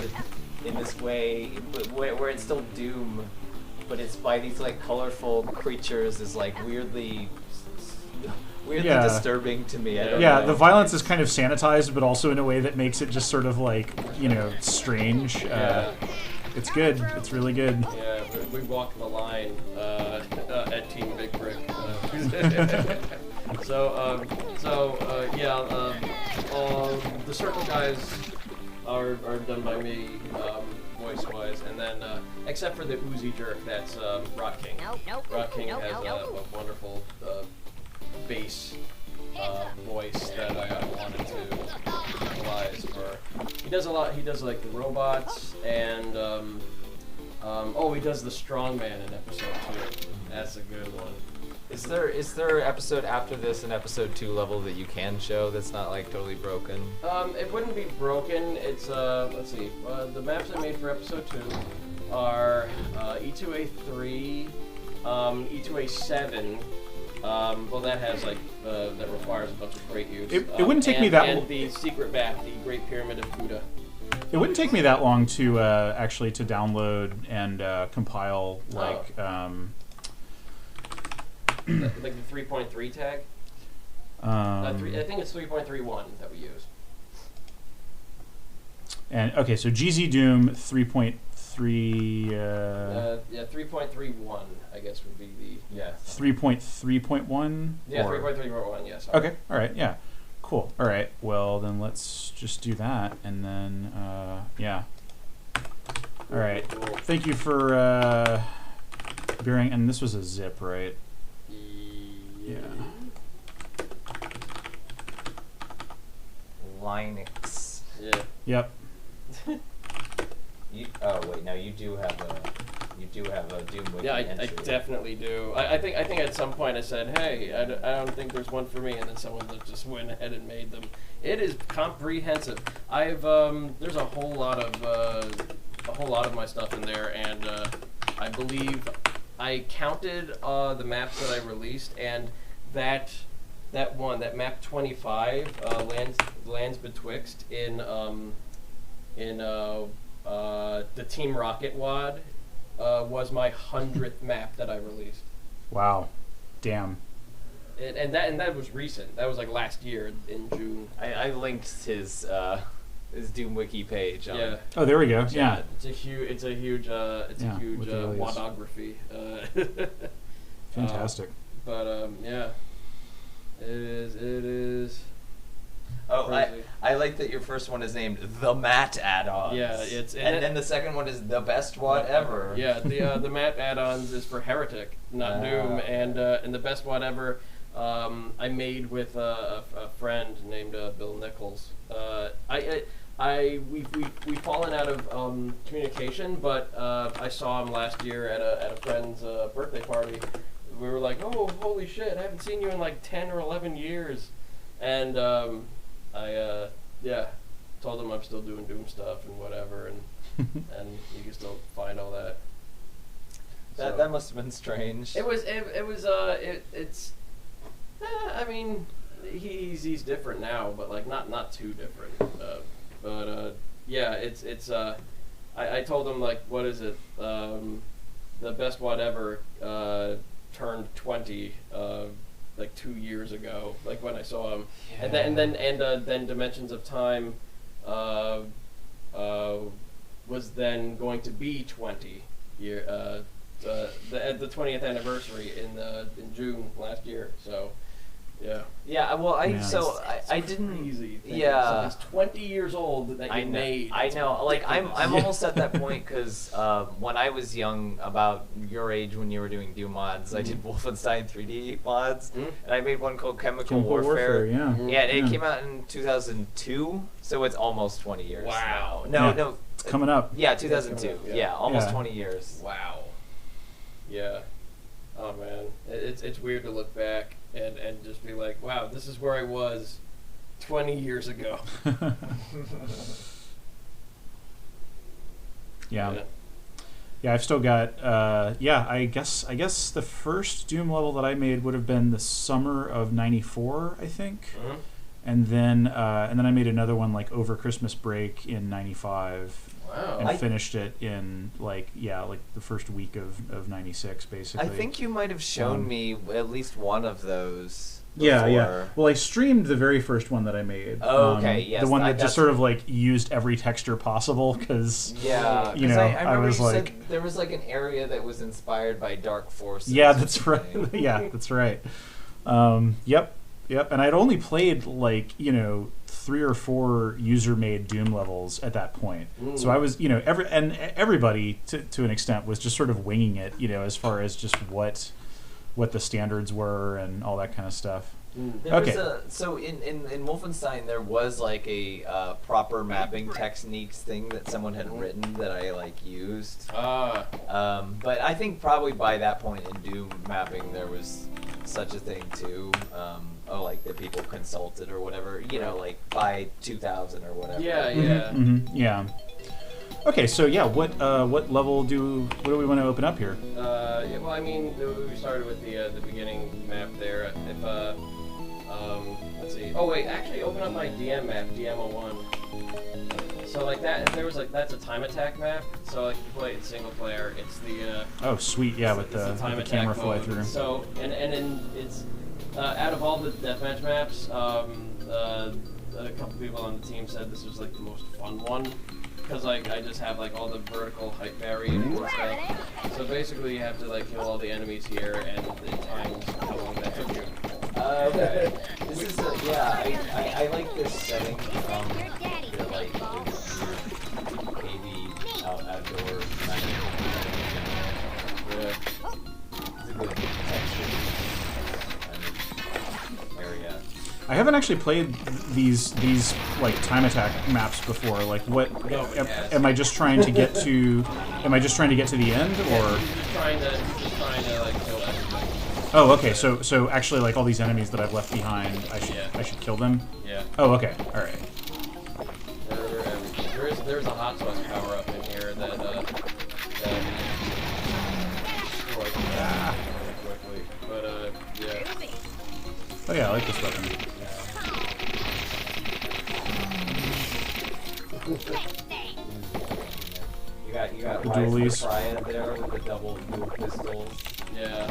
S3: in this way, but where it's still Doom, but it's by these like colorful creatures is like weirdly disturbing to me. I don't know.
S1: The violence is kind of sanitized, but also in a way that makes it just sort of like, strange. It's good. It's really good.
S2: Yeah, we walked the line at Team Big Brick. The Circle guys, are done by me, voice-wise, and then except for the Uzi Jerk, that's Rock King. Rock King has a wonderful bass voice that I wanted to utilize for. He does a lot. He does like the robots and he does the strongman in episode 2. That's a good one.
S3: Is there an episode after this, an episode 2 level that you can show that's not like totally broken?
S2: It wouldn't be broken. It's let's see. The maps I made for episode 2 are E2A3, E2A7. Well, that has like that requires a bunch of crate use.
S1: It wouldn't take me that long.
S2: And the secret map, the Great Pyramid of Buddha.
S1: It wouldn't take me that long to actually to download and compile like.
S2: Like the 3.3 tag? I think it's 3.31 that we use.
S1: And okay, so GZ Doom 3.3.
S2: 3.31 I guess would be the
S1: 3.3.1.
S2: Yeah, 3.3.1. Yes.
S1: Okay. All right. Yeah. Cool. All right. Well, then let's just do that, and then yeah. All right.
S2: Cool.
S1: Thank you for bearing. And this was a zip, right? Yeah.
S3: Linux.
S2: Yeah.
S1: Yep.
S3: You do have a Doom Wiki
S2: Yeah, I
S3: entry.
S2: definitely do. I think at some point I said, hey, I don't think there's one for me, and then someone just went ahead and made them. It is comprehensive. I've there's a whole lot of my stuff in there, and I believe I counted the maps that I released, and that map 25 lands betwixt in the Team Rocket WAD was my 100th map that I released.
S1: Wow. Damn.
S2: And that was recent. That was like last year in June.
S3: I linked his Doom Wiki page.
S2: Yeah.
S1: Oh, there we go. Yeah.
S2: It's a huge wadography.
S1: Fantastic.
S2: Yeah. It is.
S3: Oh,
S2: crazy.
S3: I like that your first one is named The Mat Add-ons.
S2: Yeah,
S3: and then the second one is The Best WAD Ever.
S2: Yeah, the map add-ons is for Heretic, not Doom, and the best WAD ever I made with a friend named Bill Nichols. We've fallen out of communication, but I saw him last year at a friend's birthday party. We were like, oh, holy shit, I haven't seen you in like 10 or 11 years. And I told him I'm still doing Doom stuff and whatever, and and you can still find all that.
S3: That must have been strange.
S2: I mean, he's different now, but like not too different. I told him like, what is it? The best WAD ever turned 20 like 2 years ago, like when I saw him. Yeah. And then Dimensions of Time was then going to be 20 year the 20th anniversary in June last year. So yeah.
S3: Well, I
S2: it's
S3: didn't.
S2: Crazy.
S3: Yeah.
S2: It's 20 years old that you made.
S3: I know. Like I'm almost at that point because when I was young, about your age when you were doing Doom mods, I did Wolfenstein 3D mods, and I made one called Chemical Warfare.
S1: Yeah.
S3: Yeah, it came out in 2002, so it's almost 20 years.
S2: Wow.
S3: No,
S1: it's coming up.
S3: Yeah, 2002. Yeah, almost 20
S2: years.
S3: years.
S2: Wow. Yeah. Oh man, it's weird to look back and just be like, wow, this is where I was 20 years ago.
S1: Yeah, I've still got. I guess the first Doom level that I made would have been the summer of '94, I think, and then I made another one like over Christmas break in '95.
S2: Wow.
S1: And finished it in like the first week of '96, basically.
S3: I think you might have shown me at least one of those.
S1: Yeah. Well, I streamed the very first one that I made.
S3: Oh, okay, yes.
S1: The one that just sort of like used every texture possible, because
S3: I
S1: was
S3: you
S1: like,
S3: said there was like an area that was inspired by Dark Forces.
S1: Yeah, that's right. Yeah, that's right. Yep. And I'd only played like 3 or 4 user-made Doom levels at that point. So I was, everybody to an extent was just sort of winging it, as far as just what the standards were and all that kind of stuff.
S4: There was in Wolfenstein there was like a proper mapping techniques thing that someone had written that I used. But I think probably by that point in Doom mapping there was such a thing too. That people consulted or whatever, by 2000 or whatever.
S1: Yeah. Okay, so what level do we want to open up here?
S2: We started with the beginning map there. Let's see. Oh wait, actually open up my DM map, DM01. So that, if there was that's a time attack map. So if you play it single player, it's the
S1: oh sweet, yeah, with the camera fly through.
S2: So and it's out of all the deathmatch maps, a couple people on the team said this was the most fun one. Because I just have all the vertical height variations and stuff. So basically you have to kill all the enemies here and it times how long that took you.
S4: Okay. This is I like this setting. They're like maybe outdoor kind of it's a good texture area.
S1: I haven't actually played these time attack maps before. Am I just trying to get to? Am I just trying to get to the end, or?
S2: Just trying to kill everything.
S1: Oh, okay. So actually, all these enemies that I've left behind, I should kill them.
S2: Yeah.
S1: Oh, okay. All right.
S2: There's a hot sauce power up in here that quickly, but yeah.
S1: Oh yeah, I like this weapon.
S4: You got
S1: the dualies
S4: Triad there with the double dual pistols.
S2: Yeah.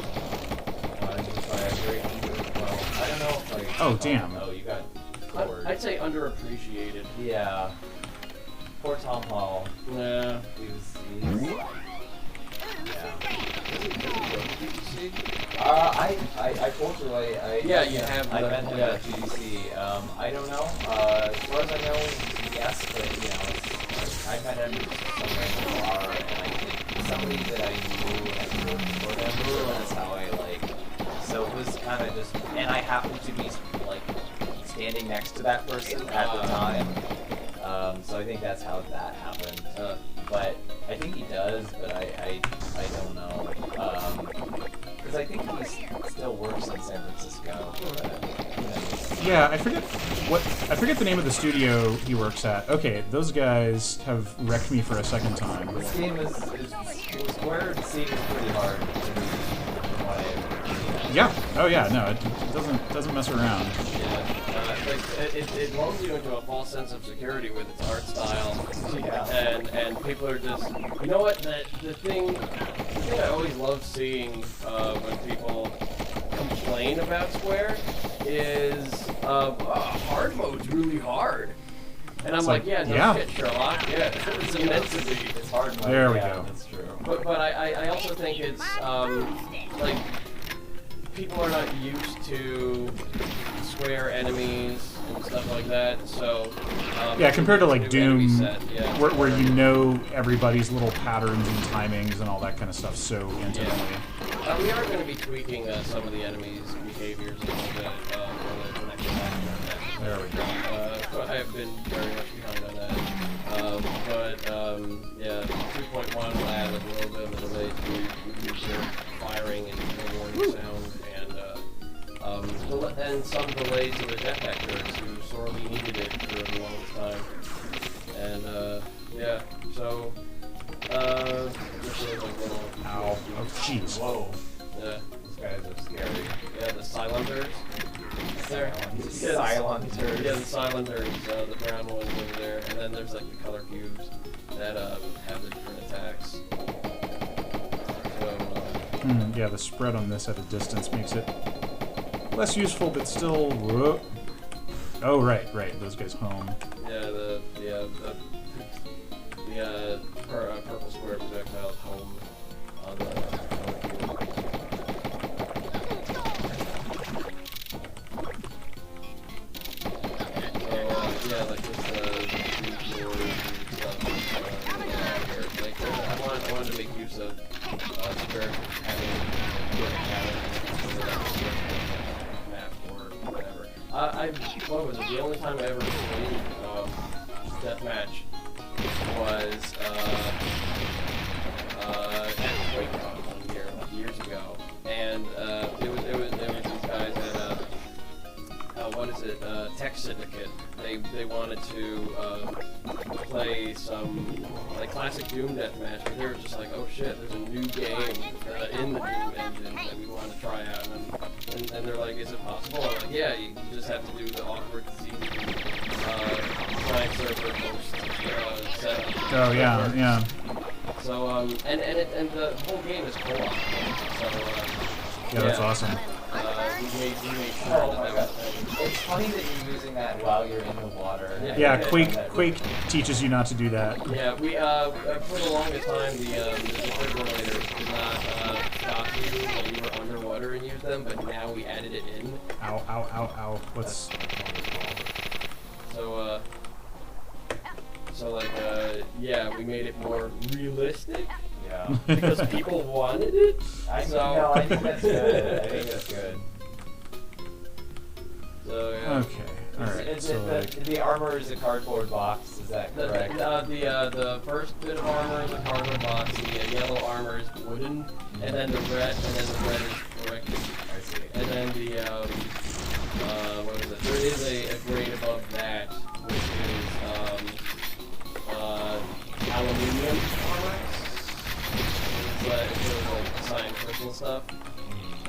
S4: I don't know if
S1: oh damn.
S4: Oh, you got.
S2: I'd say underappreciated.
S4: Yeah. Poor Tom Hall.
S2: Yeah.
S4: He's yeah. I told you
S2: yeah, you have.
S4: I met him at GDC. I don't know. As far as I know, yes, but I met him somewhere in the bar, and I think somebody that I knew had worked for them. So that's how So it was kind of just, and I happened to be standing next to that person at the time. So I think that's how that happened. But I think he does, but I don't know. Because I think he still works in San Francisco.
S1: Yeah, I forget the name of the studio he works at. Okay, those guys have wrecked me for a second time.
S4: This game is Square seems pretty hard to me.
S1: Yeah. Oh yeah. No, it doesn't mess around.
S2: Yeah. It lulls you into a false sense of security with its art style.
S4: Yeah.
S2: And people are just, you know what? The thing I always love seeing when people complain about Square is hard mode's really hard. And I'm no shit, Sherlock. Yeah, it's meant to be.
S4: It's hard mode.
S1: There we go.
S4: That's true.
S2: But I also think it's people are not used to Square enemies and stuff like that, so
S1: compared to Doom,
S2: yeah.
S1: where you know everybody's little patterns and timings and all that kind of stuff so intimately.
S2: We are going to be tweaking some of the enemies' behaviors a little bit for the next patch.
S1: There we go.
S2: I have been very much behind on that. 2.1 will add a little bit of a delay to user firing and warning sound, and some delay to the jetpack turrets who sorely needed it for the longest time. And so just a little.
S1: Ow! Oh jeez!
S4: Whoa!
S2: Yeah.
S4: These guys are scary.
S2: Yeah, the silencers. There.
S4: Silencers.
S2: Yeah, the silencers, the brown ones over there, and then there's the color cubes that have the different attacks. So.
S1: Yeah, the spread on this at a distance makes it less useful, but still. Oh right, those guys home.
S2: Yeah, the purple square projectiles home on the color cube. there's a spirit having good map or whatever. What was it? The only time I ever played deathmatch was at QuakeCon one year, years ago, and there was these guys at what is it? Tech Syndicate. They wanted to play some like classic Doom deathmatch, but they were just like, oh shit, there's a new game in the Doom engine that we want to try out, and they're like, is it possible? I'm like, yeah, you just have to do the awkward client server host setup.
S1: Oh yeah, yeah.
S2: So and the whole game is co-op. So
S1: Yeah, that's awesome.
S2: We made sure
S4: Oh my
S2: that
S4: god.
S2: was
S4: It's funny that you're using that while you're in the water.
S1: Yeah, Quake teaches you not to do that.
S2: Yeah, we for the longest time the defibrillators did not stop you when you were underwater and use them, but now we added it in.
S1: Ow, ow, ow, ow. What's...
S2: So like yeah, we made it more realistic
S4: Yeah.
S2: because people wanted it.
S4: I think that's good. I think that's good.
S2: So yeah.
S1: Okay, alright. So, like...
S4: The armor is a cardboard box, is that correct?
S2: The first bit of armor is a cardboard box, the yellow armor is wooden, and then the red is corrected.
S4: I see.
S2: And then the what is it? There is a grade above that, which is aluminium armor. It's like science crystal stuff.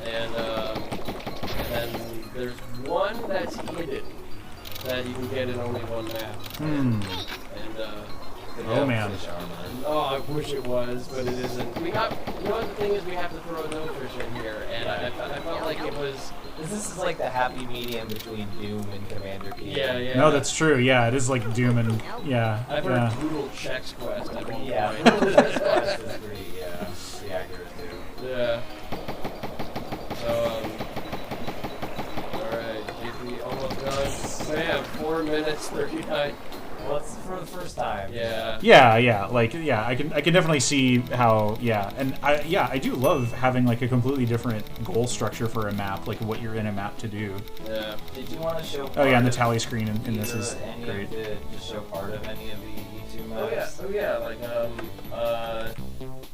S2: And then there's one that's hidden that you can get in only one map. And
S1: Oh man.
S2: oh, I wish it was, but it isn't. We got, you know what the thing is, we have to throw no fish in here, and I felt like it was.
S4: This is like the happy medium between Doom and Commander Keen.
S2: Yeah, yeah.
S1: No, that's true. Yeah, it is like Doom and... Yeah,
S2: I've
S1: yeah.
S2: heard Brutal Checks Quest at one
S4: Yeah,
S2: point.
S4: this quest is pretty accurate too.
S2: Yeah. So, alright, JP almost done. Bam, 4 minutes, 39.
S4: Well, it's for the first time.
S2: Yeah.
S1: Yeah, like, yeah, I can definitely see how, yeah, and I do love having like a completely different goal structure for a map, like what you're in a map to do.
S2: Yeah.
S4: Did you want to show?
S1: Oh yeah, and the tally screen in this is great.
S4: Just show part of any of the E2 maps.
S2: Oh yeah, like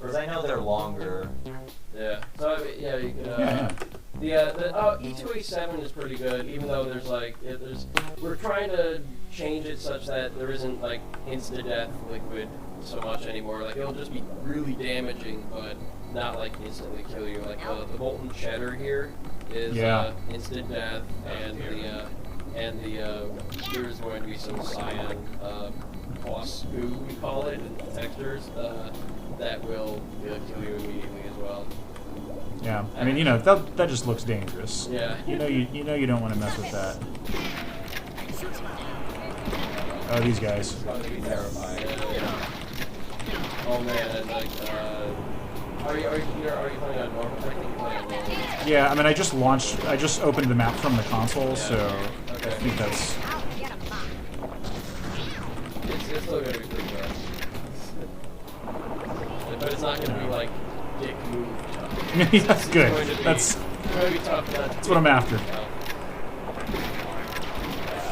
S4: Because I know they're longer.
S2: yeah. So yeah, you could
S1: Yeah.
S2: the E2A7 is pretty good, even though there's like we're trying to change it such that there isn't like instant death liquid so much anymore. Like it'll just be really damaging, but not like instantly kill you. Like the molten cheddar here is instant death, and there's going to be some cyan boss goo, we call it, in the textures that will kill you immediately as well.
S1: Yeah, I mean, you know, that just looks dangerous.
S2: Yeah.
S1: You know you don't want to mess with that. Oh, these guys.
S4: It's going to be terrifying.
S2: Oh man, and like, are you playing on normal? I think you're playing on normal.
S1: Yeah, I mean, I just opened the map from the console, so
S2: Okay.
S1: I think that's...
S2: It's still gonna be pretty good. But it's not gonna be like dick move tough.
S1: That's good.
S2: It's going to be tough.
S1: That's what I'm after.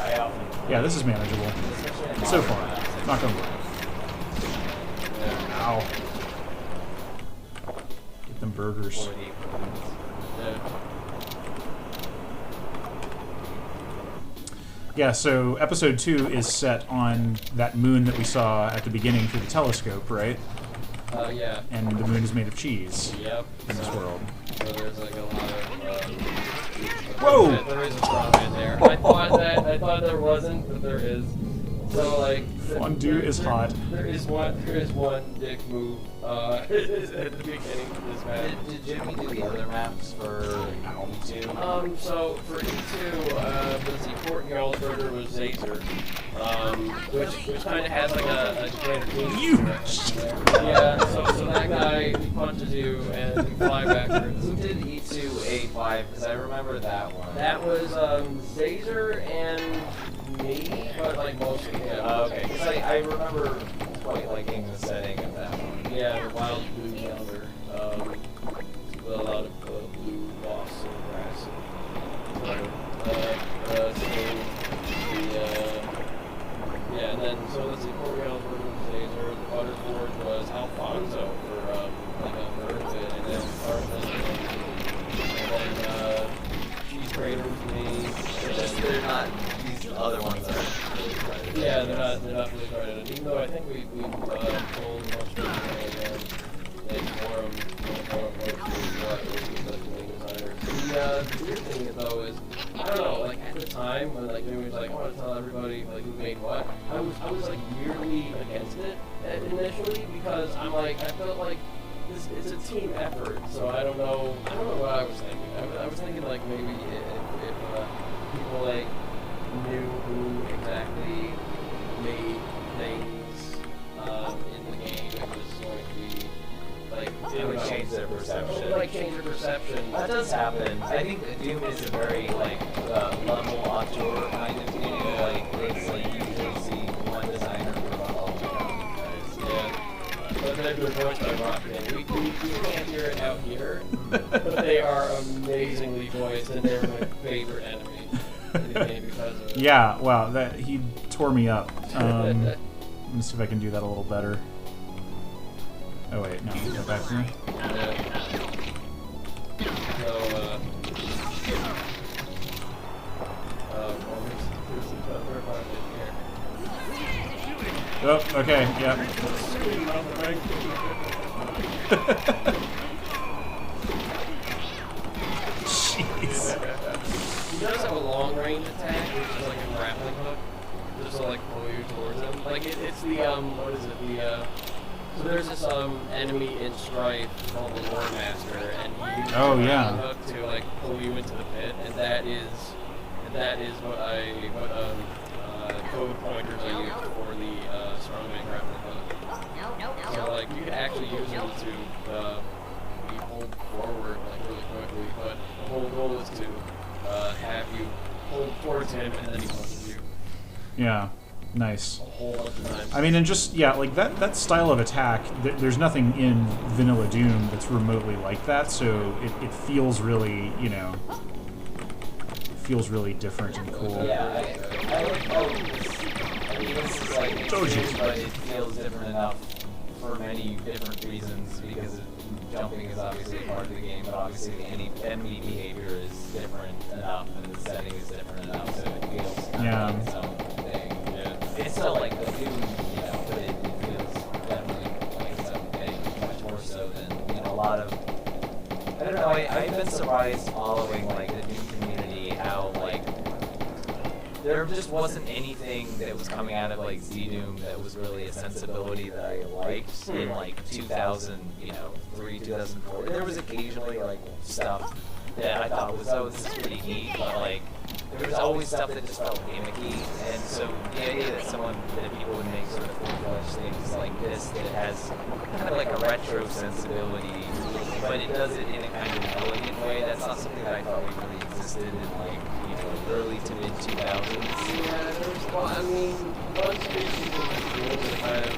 S4: I often.
S1: Yeah, this is manageable. So far. Not gonna lie. Ow. Get them burgers. Yeah, so episode 2 is set on that moon that we saw at the beginning through the telescope, right?
S2: Yeah.
S1: And the moon is made of cheese
S2: Yep.
S1: in this world.
S2: So there's like a lot of.
S1: Whoa!
S2: There is a straw in there. I thought there wasn't, but there is. So like.
S1: Fondue is hot.
S2: There is one dick move at the beginning of this match.
S4: Did Jimmy do the other maps for E2?
S2: So for E2, let's see, Courtyard Burger was Zazer, which kind of has like a canteen.
S1: You!
S2: Yeah, so that guy punches you and you fly backwards.
S4: Who did E2A5? Because I remember that one.
S2: That was Zazer and me, but like mostly him.
S4: Okay, because I remember quite liking the setting of that one.
S2: Yeah, the wild blue yellow. Gonzo for like a third of it, and then Cheese Grater with me.
S4: They're not these other ones that are really credited.
S2: Yeah, they're not really credited. Even though I think we told a bunch of people they forum the weird thing though is I don't know, like at the time when like Jimmy was like I want to tell everybody like who made what, I was like weirdly against it initially because I'm like I felt like it's a team effort, so I don't know what I was thinking. I was thinking like maybe if people like knew who exactly made things in the game, it was going to be like
S4: it would change their perception.
S2: Like change their perception.
S4: That does happen. I think Doom is a very like level auteur kind of game. Like it's like you usually see one designer for all the guys.
S2: Yeah. But they're voiced by Rockman. We can't hear it out here, but they are amazingly voiced, and they're my favorite enemy in the game because of it.
S1: Yeah, wow, he tore me up. Let me see if I can do that a little better. Oh wait, no, go back here.
S2: Yeah. So, here's the third part of it here.
S1: Oh, okay, yeah. Jeez.
S2: He does have a long range attack, which is like a grappling hook, just to like pull you towards him. Like it's the what is it? The so there's this enemy in Strife called the Lore Master, and he uses
S1: Oh,
S2: a
S1: yeah.
S2: grappling hook to like pull you into the pit, and that is what code pointers I use for the strongman grappling hook. So like you can actually use them to you hold forward like really quickly, but the whole goal is to have you hold towards him and then he punches you
S1: Yeah, nice.
S2: a whole bunch of times.
S1: I mean, and just, yeah, like that style of attack, there's nothing in Vanilla Doom that's remotely like that, so it feels really, feels really different and cool.
S4: Yeah, I like how this is like extreme, but it feels different enough for many different reasons because jumping is obviously a part of the game, but obviously the enemy behavior is different enough and the setting is different enough, so it feels kind of like its own thing. Yeah. It's still like the Doom, but it feels definitely like its own thing, much more so than a lot of. I don't know. I've been surprised following like the Doom community how like there just wasn't anything that was coming out of like Z-Doom that was really a sensibility that I liked in like 2003, 2004. There was occasionally like stuff that I thought was this is pretty neat, but like there was always stuff that just felt gimmicky. And so the idea that people would make sort of full-fledged things like this that has kind of like a retro sensibility, but it does it in a kind of elegant way. That's not something that I thought really existed in like early to mid 2000s.
S2: Yeah, well, I mean, once people to kind of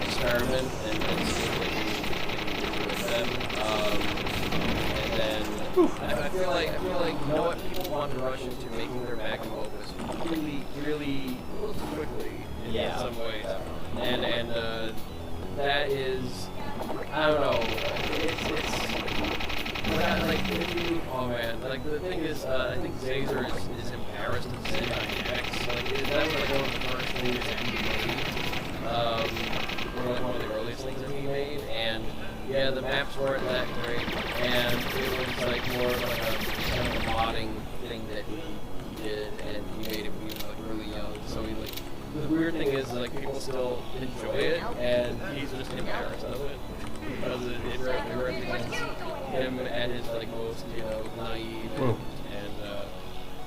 S2: experiment and see what they can do with them, and then I feel like people want to rush into making their magnum opus really quickly in some ways, and that is, I don't know, oh man, like the thing is, I think Zazer is embarrassed of Z9X. Like that was like one of the first things that he made, or one of the earliest things that he made, and yeah, the maps weren't that great, and it was like more of like a kind of a modding thing that he did, and he made it when he was like really young. So he like the weird thing is like people still enjoy it, and he's just embarrassed of it because it represents him at his like most naive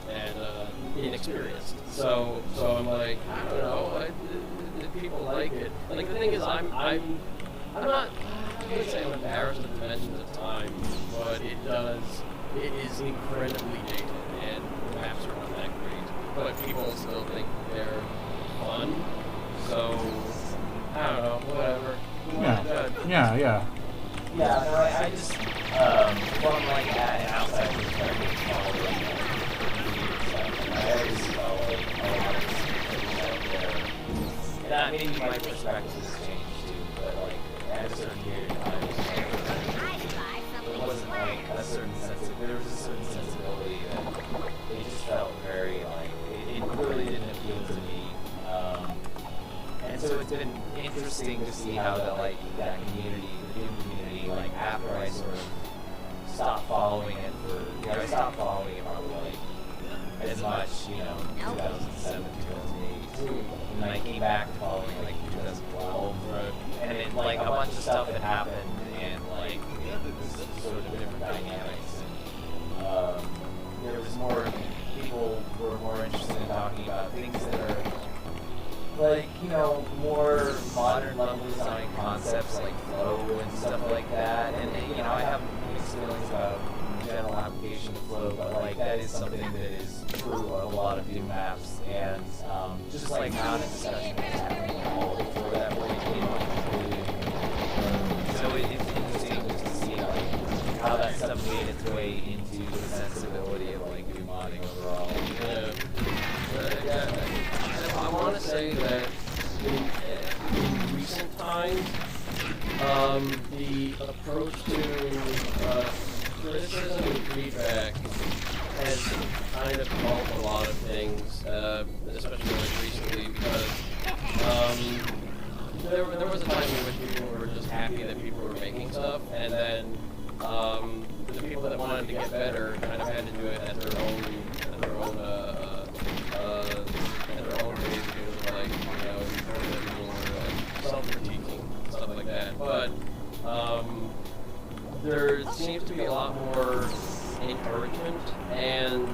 S2: and inexperienced. So I'm like, I don't know, if people like it. Like the thing is, I'm not gonna say I'm embarrassed at the dimensions of time, but it is incredibly dated and the maps are not that great, but people still think they're fun. So I don't know, whatever.
S1: Yeah.
S4: Yeah, no, I just, from like an outside perspective, following I always felt like a lot of this out there. And maybe my perspective has changed too, but like, at a certain period of time, it wasn't like a certain sense of, there was a certain sensibility that it just felt very like, it really didn't appeal to me. And so it's been interesting to see how that community, the Doom community, like after I sort of stopped following it I stopped following it probably like as much, 2007, 2008. And then I came back to following like 2012. And it, like a bunch of stuff had happened and like this sort of different dynamics. And there was more, people were more interested in talking about things that are like, more modern level design concepts like flow and stuff like that. And, I have mixed feelings about general application of flow, but like that is something that is true of a lot of Doom maps. And just like not a discussion that's happening at all before that point. So it's interesting just to see like how that stuff made its way into the sensibility of like Doom modding overall.
S2: I want to say that in recent times, the approach to criticism and feedback has kind of helped a lot of things, especially like recently, because there was a time in which people were just happy that people were making stuff, and then the people that wanted to get better kind of had to do it at their own pace, because like people were like self-critiquing, stuff like that. But there seems to be a lot more encouragement and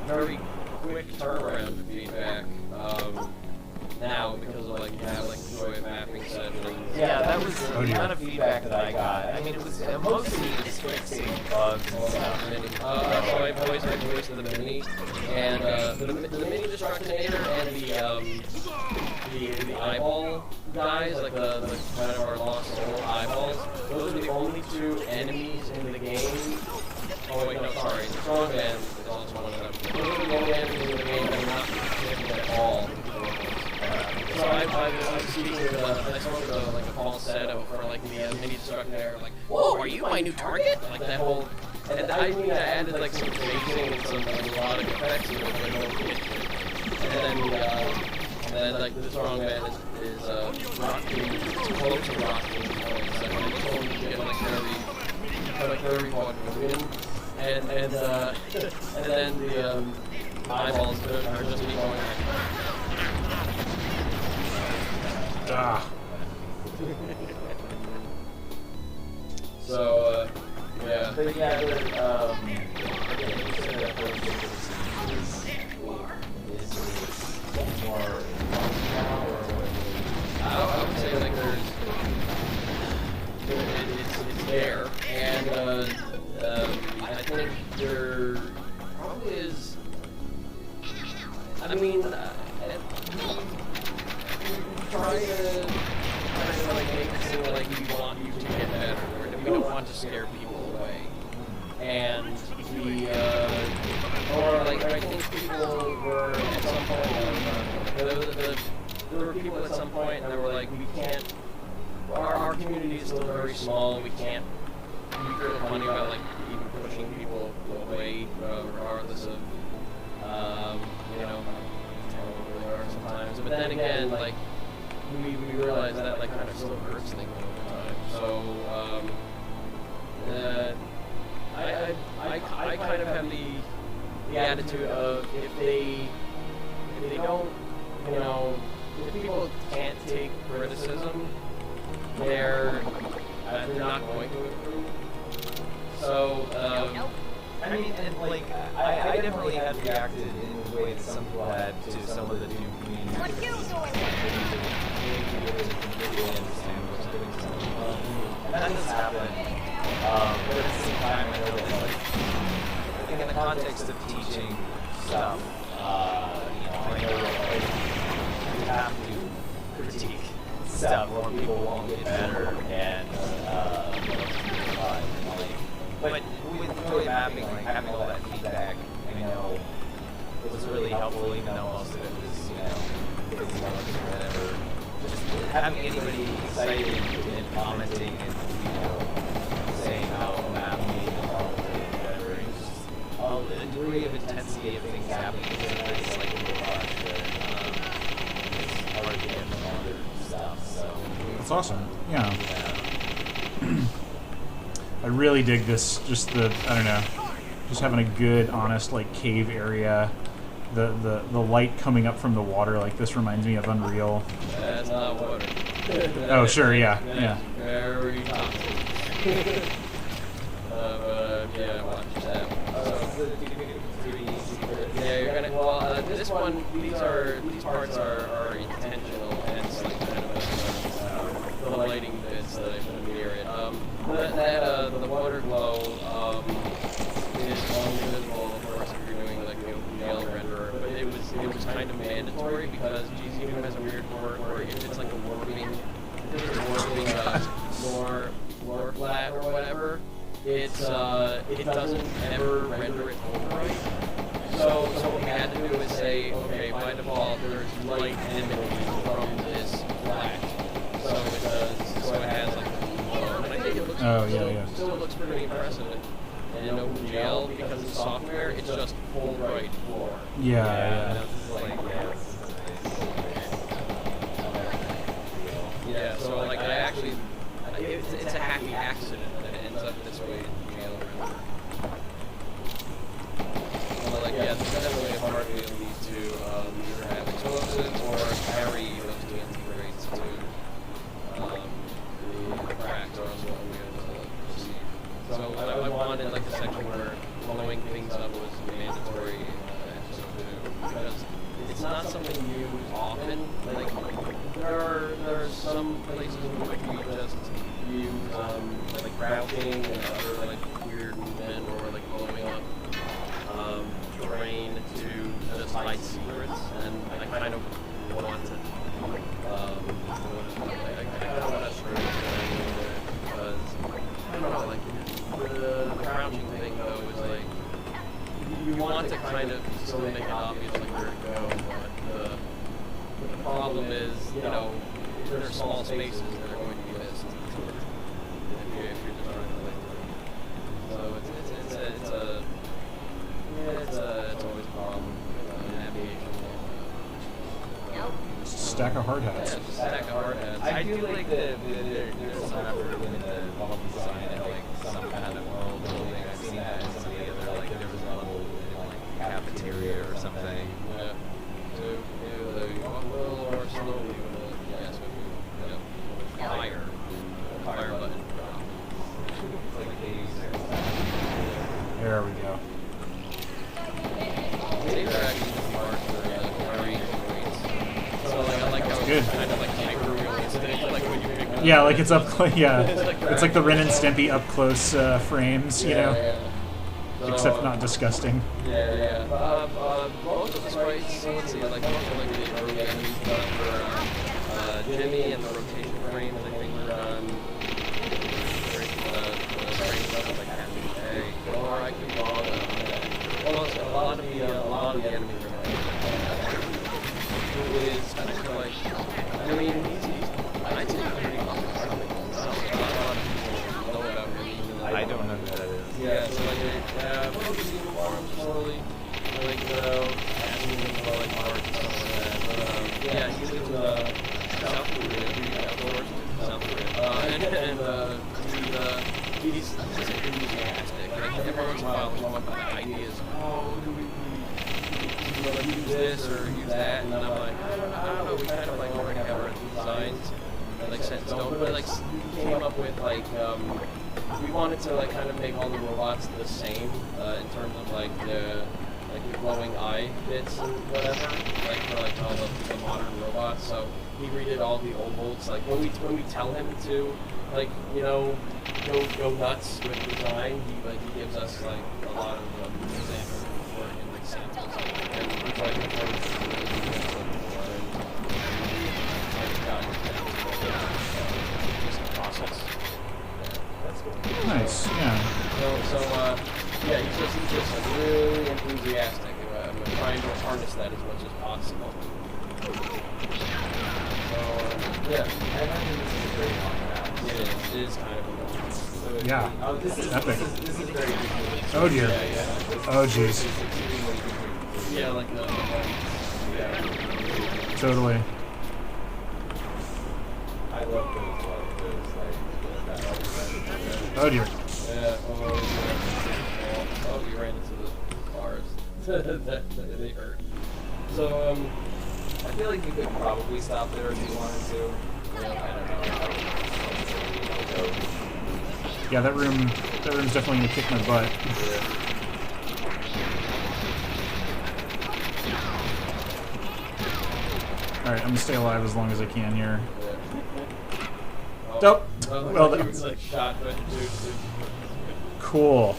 S2: very quick turnaround of feedback now, because of like you have like joy mapping sessions.
S4: Yeah, that was the amount of feedback that I got. I mean, it was mostly just fixing bugs and stuff.
S2: So I voiced the mini, and the mini destructinator and the eyeball guys, like the kind of our lost soul eyeballs. Those are the only two enemies in the game. Oh wait, no, sorry. Strongman is also one of them. Those are the only enemies in the game that are not protected at all. So I'm speaking with I sort of like a falsetto for like the mini destructinator, like, whoa, are you my new target? Like that whole. And I mean, I added like some phasing and some melodic effects to it, like no kit. And then like the strongman is rocking, close to rocking. So I just told him to get like very fucking and then the eyeballs are just me going. So yeah.
S4: But yeah, again, you said that is more now, or
S2: I would say like it's there, and I think there probably is. I mean, trying to like make it seem like we want you to get better, or we don't want to scare people away, and or like I think people were at some point. There were people at some point and they were like, we can't. Our community is still very small. We can't be real funny about like even pushing people away, regardless of how they are sometimes. But then again, like we realize that like kind of still hurts things over time. So I kind of have the attitude of if they don't, if people can't take criticism, they're not going to improve. So,
S4: I mean, and like, I definitely had reacted in the way that some people had to some of the Doom community. What you doing? Completely understand what's doing to some people. And that does happen. But at the same time, I know that, like, I think in the context of teaching stuff, I know that, like, you have to critique stuff or people won't get better and but with joy mapping, like having all that feedback, I know it was really helpful, even though most of it was, busy work or whatever. Just having anybody excited and commenting and saying how amazing and whatever, it's just a degree of intensity of things happening. It's like a rush that it's hard to get from other stuff. So
S1: That's awesome. Yeah. I really dig this. Just I don't know, just having a good, honest like cave area. The light coming up from the water like this reminds me of Unreal.
S2: That's not water.
S1: Oh sure, yeah.
S2: Very toxic. Yeah, watch that. Yeah, you're gonna. Well, this one, these parts are intentional, and it's like kind of the lighting bits that I put in the area. The water glow is only visible, of course, if you're doing like the OpenGL renderer. But it was kind of mandatory because GZU has a weird quirk where if it's like a warping floor flat or whatever, it doesn't ever render it right. So what we had to do is say, okay, by default there's light emanating from this flat. So it has like and I think it looks still it looks pretty impressive. And in OpenGL, because it's software, it's just full bright floor.
S1: Yeah.
S2: Yeah, so like I actually, it's a happy accident that it ends up this way in GL render. Well, like, yeah, there's definitely a part of these two either have explosives or carry those TNT rates to the cracks or else what we have to see. So I wanted like the section where blowing things up was mandatory in episode 2 because it's not something used often. Like there are some places in which we just use like crouching and other like weird movement or like blowing up terrain to just hide secrets, and I kind of want to I kind of want to screw it because I don't know, like the crouching thing though is like you want to kind of still make it obvious like where to go, but the problem is, you know, there's small spaces that are going to be missed if you're just trying to play through. So it's always a problem with navigation.
S1: Stack of hard hats.
S2: Yeah, just a stack of hard hats.
S4: I do like there's some effort in the level design and like some kind of world building. I've seen that in some of the other, like there was a level in like cafeteria or something.
S2: Yeah. To walk a little more slowly with the fire button.
S4: It's like
S1: There we go.
S2: These are actually smart for carrying weights. So like I like how
S1: Good.
S2: it's kind of like hyper-realistic, like when you pick it up.
S1: Yeah, like it's up close. Yeah, it's like the Ren and Stimpy up close frames, you know,
S2: So,
S1: except not disgusting.
S2: Yeah. Most of the sprites, let's see, like most of like the early enemy stuff for Jimmy and the rotation frames, I think were done. The frame stuff like Happy or I could be wrong. Almost a lot of the enemies are who is kind of like, I mean, I'd say pretty awesome. A lot of people know about him.
S4: I don't know who that is.
S2: Yeah, so like focusing more slowly, like asking them for like art and stuff like that. But yeah, he's in South Korea, outdoors to South Korea, and he's enthusiastic. Like every once in a while, he'll come up with ideas. Oh, do we use this or use that? And I'm like, I don't know. We kind of like already have our designs like set in stone, but like we came up with like. We wanted to like kind of make all the robots the same in terms of like the glowing eye bits and whatever, like for like all the modern robots. So he redid all the old bolts. Like when we tell him to like go nuts with design, he gives us like a lot of examples and like samples, and he's like process.
S1: Nice, yeah.
S2: Yeah, he's just like really enthusiastic. I'm trying to harness that as much as possible. So Yeah.
S4: I imagine this is a very long map.
S2: It is kind of a long.
S4: So it's
S1: Yeah.
S4: Oh, this is
S1: Epic.
S4: This is very good.
S1: Oh dear.
S2: Yeah.
S1: Oh jeez.
S4: It's exceedingly good.
S2: Yeah, like the
S4: Yeah.
S1: Totally.
S4: I love those like
S1: Oh dear.
S2: Yeah, oh, we ran into the bars. They hurt. So,
S4: I feel like you could probably stop there if you wanted to.
S2: yeah,
S4: I don't know.
S1: Yeah, that room's definitely gonna kick my butt. All right, I'm gonna stay alive as long as I can here. Nope. Well,
S2: he was like shot, but dude.
S1: Cool.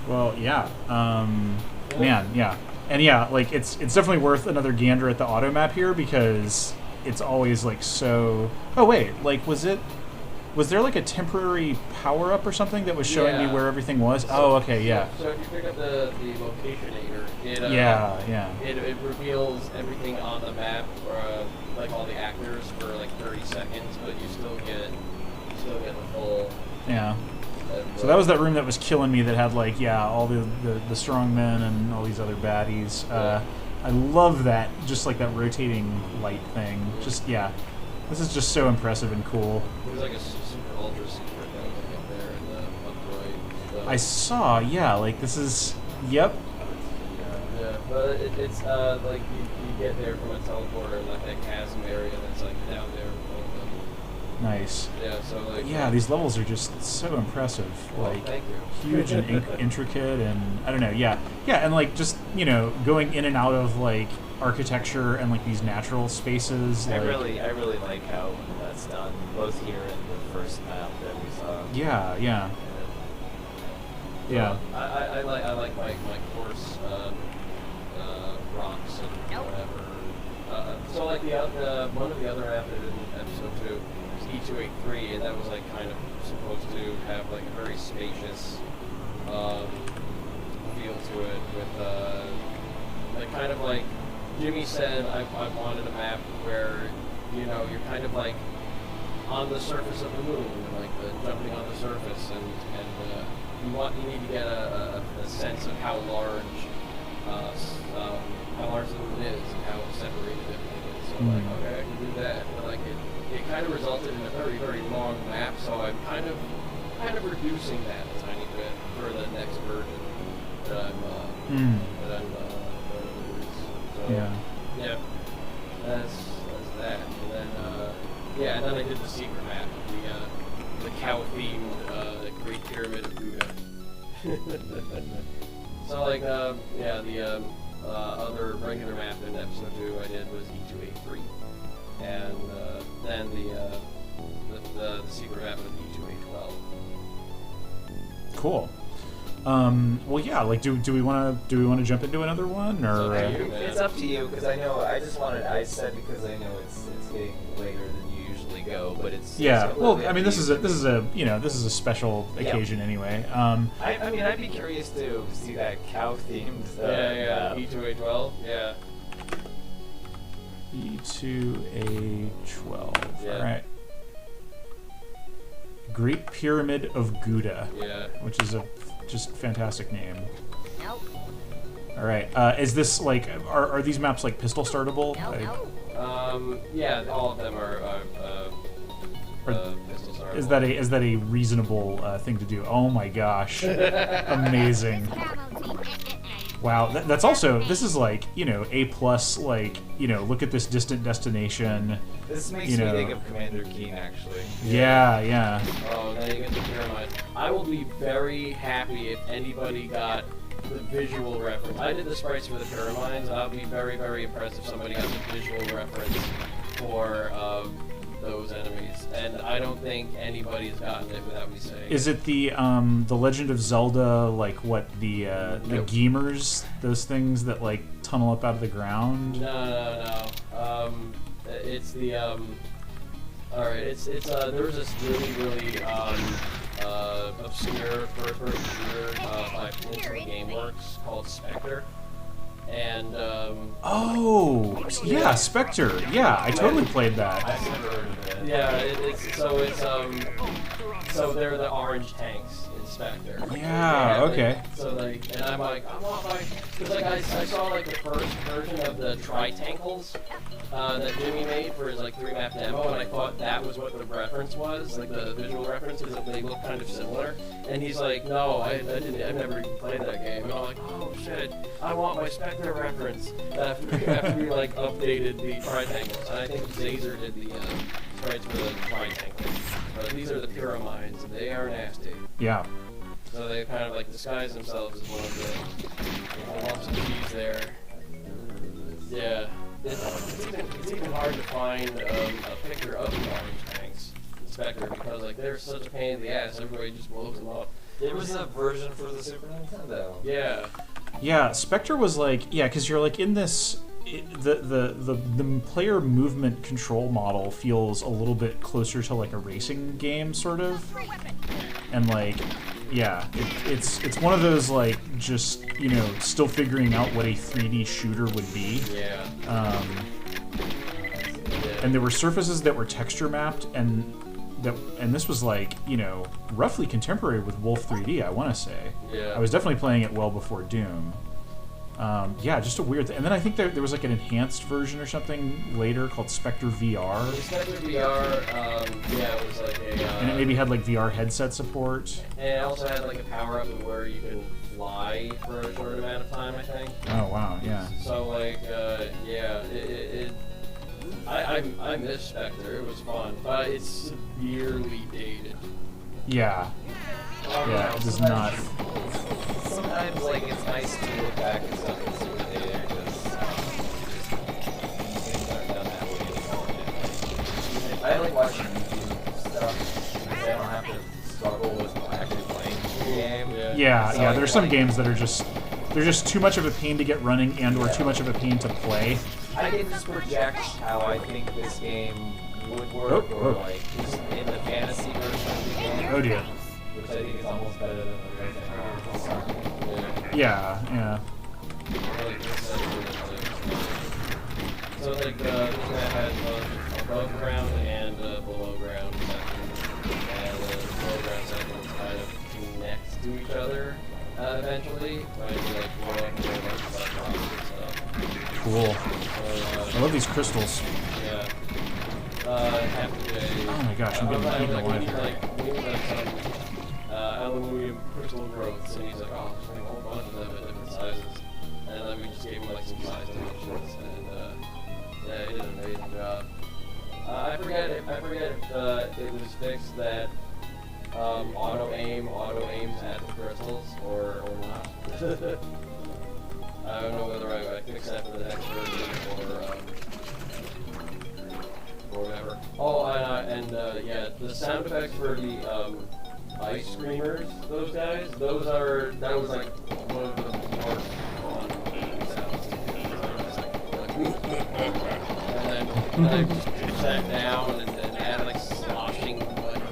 S1: Well, yeah. Man, yeah. And yeah, like it's definitely worth another gander at the auto map here because it's always like so. Oh wait, like was there like a temporary power up or something that was showing me
S2: Yeah.
S1: where everything was? Oh, okay, yeah.
S2: So if you pick up the locationator, it
S1: Yeah.
S2: it reveals everything on the map, like all the actors for like 30 seconds, but you still get the full.
S1: Yeah. So that was that room that was killing me that had like, yeah, all the strong men and all these other baddies. I love that, just like that rotating light thing. Just, yeah. This is just so impressive and cool.
S2: There's like a super ultra secret that was like up there in the upper right.
S1: I saw, yeah, like this is, yep.
S2: Yeah, but it's like you get there from a teleporter in like that chasm area that's like down there.
S1: Nice.
S2: Yeah, so like.
S1: Yeah, these levels are just so impressive.
S2: Well,
S1: Like,
S2: thank you.
S1: huge and intricate, and I don't know, yeah. Yeah, and like just, you know, going in and out of like architecture and like these natural spaces.
S4: I
S1: Like,
S4: really like how that's done, both here and the first map that we saw.
S1: yeah, yeah. Yeah.
S2: I like my course rocks and whatever. So like the one of the other maps in episode 2 was E283, and that was like kind of supposed to have like a very spacious feel to it with like kind of like Jimmy said, I wanted a map where, you know, you're kind of like on the surface of the moon, like jumping on the surface, and you need to get a sense of how large the moon is and how separated everything is. So like, okay, I can do that. But like it kind of resulted in a very, very long map, so I'm kind of reducing that a tiny bit for the next version that I'm going to release. So, yeah, that's that. And then and then I did the secret map, the cow themed Great Pyramid of Buddha. So like the other regular map in episode 2 I did was E283, and then the secret map was E2A12.
S1: Cool. Well, yeah. Like, do we want to jump into another one, or?
S4: It's up to you, because I said because I know it's getting later than you usually go, but it's
S1: Yeah.
S4: it's
S1: Well,
S4: completely
S1: I mean,
S4: up
S1: this
S4: to
S1: is a you know, this is a special occasion anyway.
S4: I mean, I'd be curious to see that cow themed.
S2: E2A12. Yeah.
S1: E2A12.
S2: Yeah.
S1: All right. Great Pyramid of Gouda.
S2: Yeah.
S1: Which is a just fantastic name.
S5: Nope.
S1: All right. Is this like are these maps like pistol startable?
S5: No,
S1: Like,
S5: no.
S2: Yeah, all of them are pistols are.
S1: is that a reasonable thing to do? Oh my gosh. Amazing. Wow, that's also, this is like, you know, A+, like, you know, look at this distant destination.
S4: This makes
S1: you
S4: me
S1: know.
S4: think of Commander Keen, actually.
S1: Yeah, yeah.
S2: Oh, now you get the pyramid. I will be very happy if anybody got the visual reference. I did the sprites for the pyramids, and I'll be very, very impressed if somebody got the visual reference for those enemies. And I don't think anybody's gotten it without me saying.
S1: Is it the Legend of Zelda, like what, the
S2: Nope.
S1: Gemers, those things that like tunnel up out of the ground?
S2: No. It's the Alright, it's there's this really obscure first-person shooter by Peninsula Gameworks called Spectre, And
S1: Oh, yeah, Spectre. Yeah, I totally played that.
S4: I've never heard of it.
S2: So they're the orange tanks in Spectre.
S1: Yeah,
S2: And,
S1: okay.
S2: So like, and I'm like, I want my, because like I saw like the first version of the Tri-Tankles that Jimmy made for his like 3-map demo, and I thought that was what the reference was, like the visual reference, is that they look kind of similar. And he's like, no, I've never even played that game. And I'm like, oh shit, I want my Spectre reference after we like updated the Tri-Tankles. And I think Zazer did the sprites for the Tri-Tankles. But these are the Pyramides, and they are nasty.
S1: Yeah.
S2: So they kind of like disguise themselves as one of the lumps of cheese there. Yeah. It's even hard to find a picture of the orange tanks in Spectre because like they're such a pain in the ass. Everybody just blows them up.
S4: There was a version for the Super Nintendo.
S2: Yeah.
S1: Yeah, Spectre was like, yeah, because you're like in this, the player movement control model feels a little bit closer to like a racing game, sort of, and like, yeah, it's one of those like just still figuring out what a 3D shooter would be.
S2: Yeah.
S1: And there were surfaces that were texture mapped, and this was like roughly contemporary with Wolf 3D, I want to say.
S2: Yeah.
S1: I was definitely playing it well before Doom. Yeah, just a weird thing. And then I think there was like an enhanced version or something later called Spectre VR.
S2: Spectre VR, yeah, it was like a...
S1: and it maybe had like VR headset support.
S2: And it also had like a power-up where you can fly for a short amount of time, I think.
S1: Oh, wow, yeah.
S2: So like, yeah, I miss Spectre, it was fun, but it's severely dated.
S1: Yeah. Yeah, it does not...
S4: Sometimes, like, it's nice to look back at stuff that's super dated because things aren't done that way anymore. I like watching YouTube stuff because I don't have to struggle with actually playing the game.
S1: Yeah,
S4: So
S1: yeah.
S4: I
S1: There's
S4: can,
S1: some games that are just too much of a pain to get running and/or too much of a pain to play.
S4: I can just project how I think this game would work, or like just in the fantasy version of the game.
S1: Oh dear.
S4: Which I think is almost better than the Resident Evil.
S1: Yeah, yeah.
S2: So like this map has above ground and below ground sections, and the below ground sections kind of connect to each other eventually. Right? Like blow up and stuff.
S1: Cool.
S2: So,
S1: I love these crystals.
S2: yeah.
S1: Oh my gosh, I'm getting eaten alive here.
S2: We need like some aluminum crystal growths, and he's like, oh, there's like a whole bunch of them at different sizes. And then we just gave him like some size dimensions, and yeah, he did an amazing job. I forget if it was fixed that auto aims at the crystals or not. I don't know whether I fixed that for the next version or whatever. Oh, and yeah, the sound effects for the ice screamers, those guys, that was like one of the more fun sounds. And then I just sat down and added like sloshing like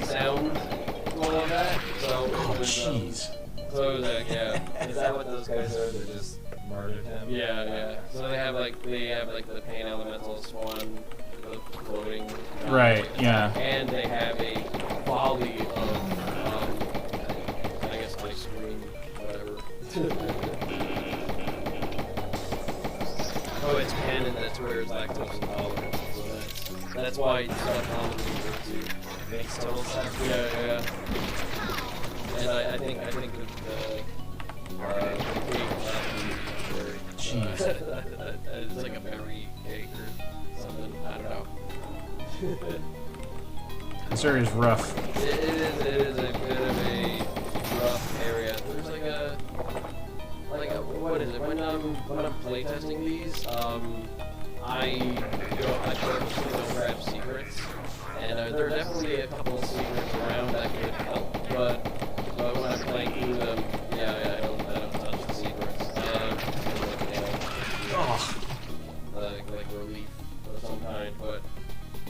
S2: sounds to all of that. So it was,
S1: Jeez.
S2: so it was like, yeah.
S4: Is that what those guys are? They just murdered him?
S2: Yeah, yeah. So they have like the pain elemental swan floating.
S1: Right, yeah.
S2: And they have a volley of I guess ice cream, whatever. Oh, it's canon. That's where it's lactose intolerant. So that's why it's not common to
S4: Makes total sense.
S2: yeah, yeah. And I think that the cake
S1: Jeez.
S2: it's like a berry cake or something. I don't know.
S1: This area is rough.
S2: It is a bit of a rough area. There's like a what is it? When I'm playtesting these, I purposely go grab secrets, and there are definitely a couple of secrets around that could help. But when I'm playing through them, yeah, I don't touch the secrets. Like relief of some kind. But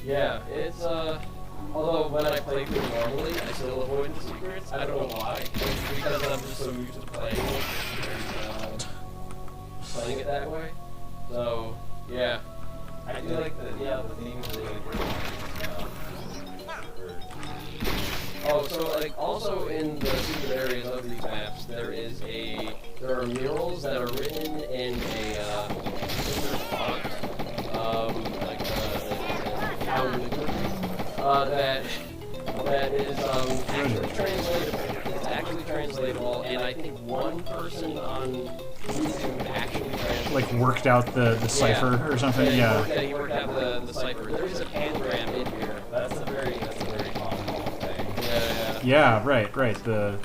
S2: yeah, it's although when I play through normally, I still avoid the secrets. I don't know why. It's because I'm just so used to playing it. playing it that way. So yeah.
S4: I do like the theme is really good.
S2: Oh, so like also in the secret areas of these maps, there are murals that are written in a font, like that is actually translatable. It's actually translatable, and I think one person on YouTube actually translated.
S1: Like worked out the cipher or something. Yeah.
S2: He worked out the cipher. There is a pangram in here.
S4: That's a very common thing.
S1: Yeah, right. The